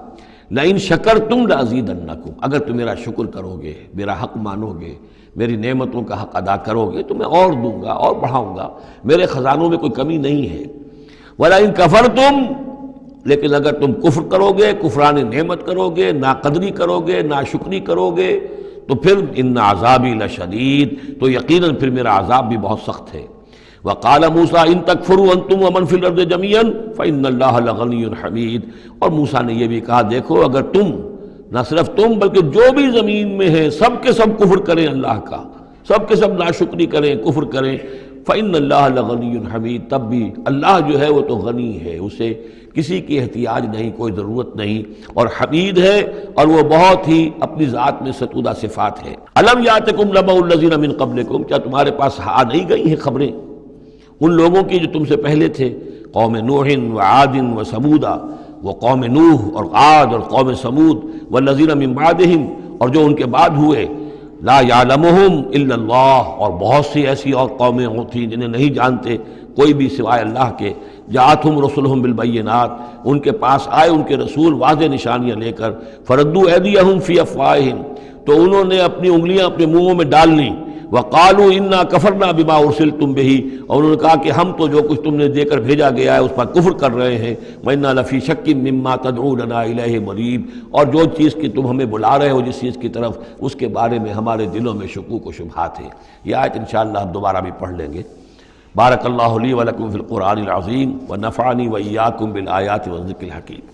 لَئِن شَكَرْتُمْ لَأَزِيدَنَّكُمْ، اگر تم میرا شکر کرو گے، میرا حق مانو گے، میری نعمتوں کا حق ادا کرو گے تو میں اور دوں گا اور بڑھاؤں گا، میرے خزانوں میں کوئی کمی نہیں ہے۔ وَلَئِن كَفَرْتُمْ، لیکن اگر تم کفر کرو گے، کفران نعمت کرو گے، ناقدری کرو گے، ناشکری کرو گے، تو پھر ان عذابی لشدید، تو یقیناً پھر میرا عذاب بھی بہت سخت ہے۔ وَقَالَ مُوسَىٰ إِن تَكْفُرُوا أَنتُمْ وَمَنْ فِي الْأَرْضِ جَمِيعًا فَإِنَّ اللَّهَ لَغَنِيٌّ حَمِيدٌ، اور موسیٰ نے یہ بھی کہا دیکھو اگر تم، نہ صرف تم بلکہ جو بھی زمین میں ہیں سب کے سب کفر کریں اللہ کا، سب کے سب ناشکری کریں، کفر کریں، فَإِنَّ اللَّهَ لَغَنِيٌّ حَمِيدٌ، تب بھی اللہ جو ہے وہ تو غنی ہے، اسے کسی کی احتیاج نہیں، کوئی ضرورت نہیں، اور حمید ہے، اور وہ بہت ہی اپنی ذات میں ستودہ صفات ہے۔ أَلَمْ يَأْتِكُمْ نَبَأُ الَّذِينَ مِن قَبْلِكُمْ، کیا تمہارے پاس آ نہیں گئی ہیں خبریں ان لوگوں کی جو تم سے پہلے تھے، قوم نوح وعاد وثمود، وہ قوم نوح اور عاد اور قوم ثمود، والذین من بعدہم، اور جو ان کے بعد ہوئے، لا یعلمہم الا اللہ، اور بہت سی ایسی اور قومیں تھیں جنہیں نہیں جانتے کوئی بھی سوائے اللہ کے۔ جاءتہم رسلہم بالبینات، ان کے پاس آئے ان کے رسول واضح نشانیاں لے کر، فردوا ایدیہم فی افواہہم، تو انہوں نے اپنی انگلیاں اپنے منہوں میں ڈال لیں، وقالوا انا کفرنا بما ارسلتم بہ، اور انہوں نے کہا کہ ہم تو جو کچھ تم نے دے کر بھیجا گیا ہے اس پر کفر کر رہے ہیں، وَإِنَّا لَفِي شَكٍّ مِّمَّا تَدْعُونَنَا إِلَيْهِ مُرِيبٍ، اور جو چیز کی تم ہمیں بلا رہے ہو جس چیز کی طرف، اس کے بارے میں ہمارے دلوں میں شکوک و شبہات ہیں۔ یہ آیت انشاءاللہ ہم دوبارہ بھی پڑھ لیں گے۔ بارک اللہ لی ولکم فی القرآن العظیم ونفعنی وإیاکم بالآیات والذکر الحکیم۔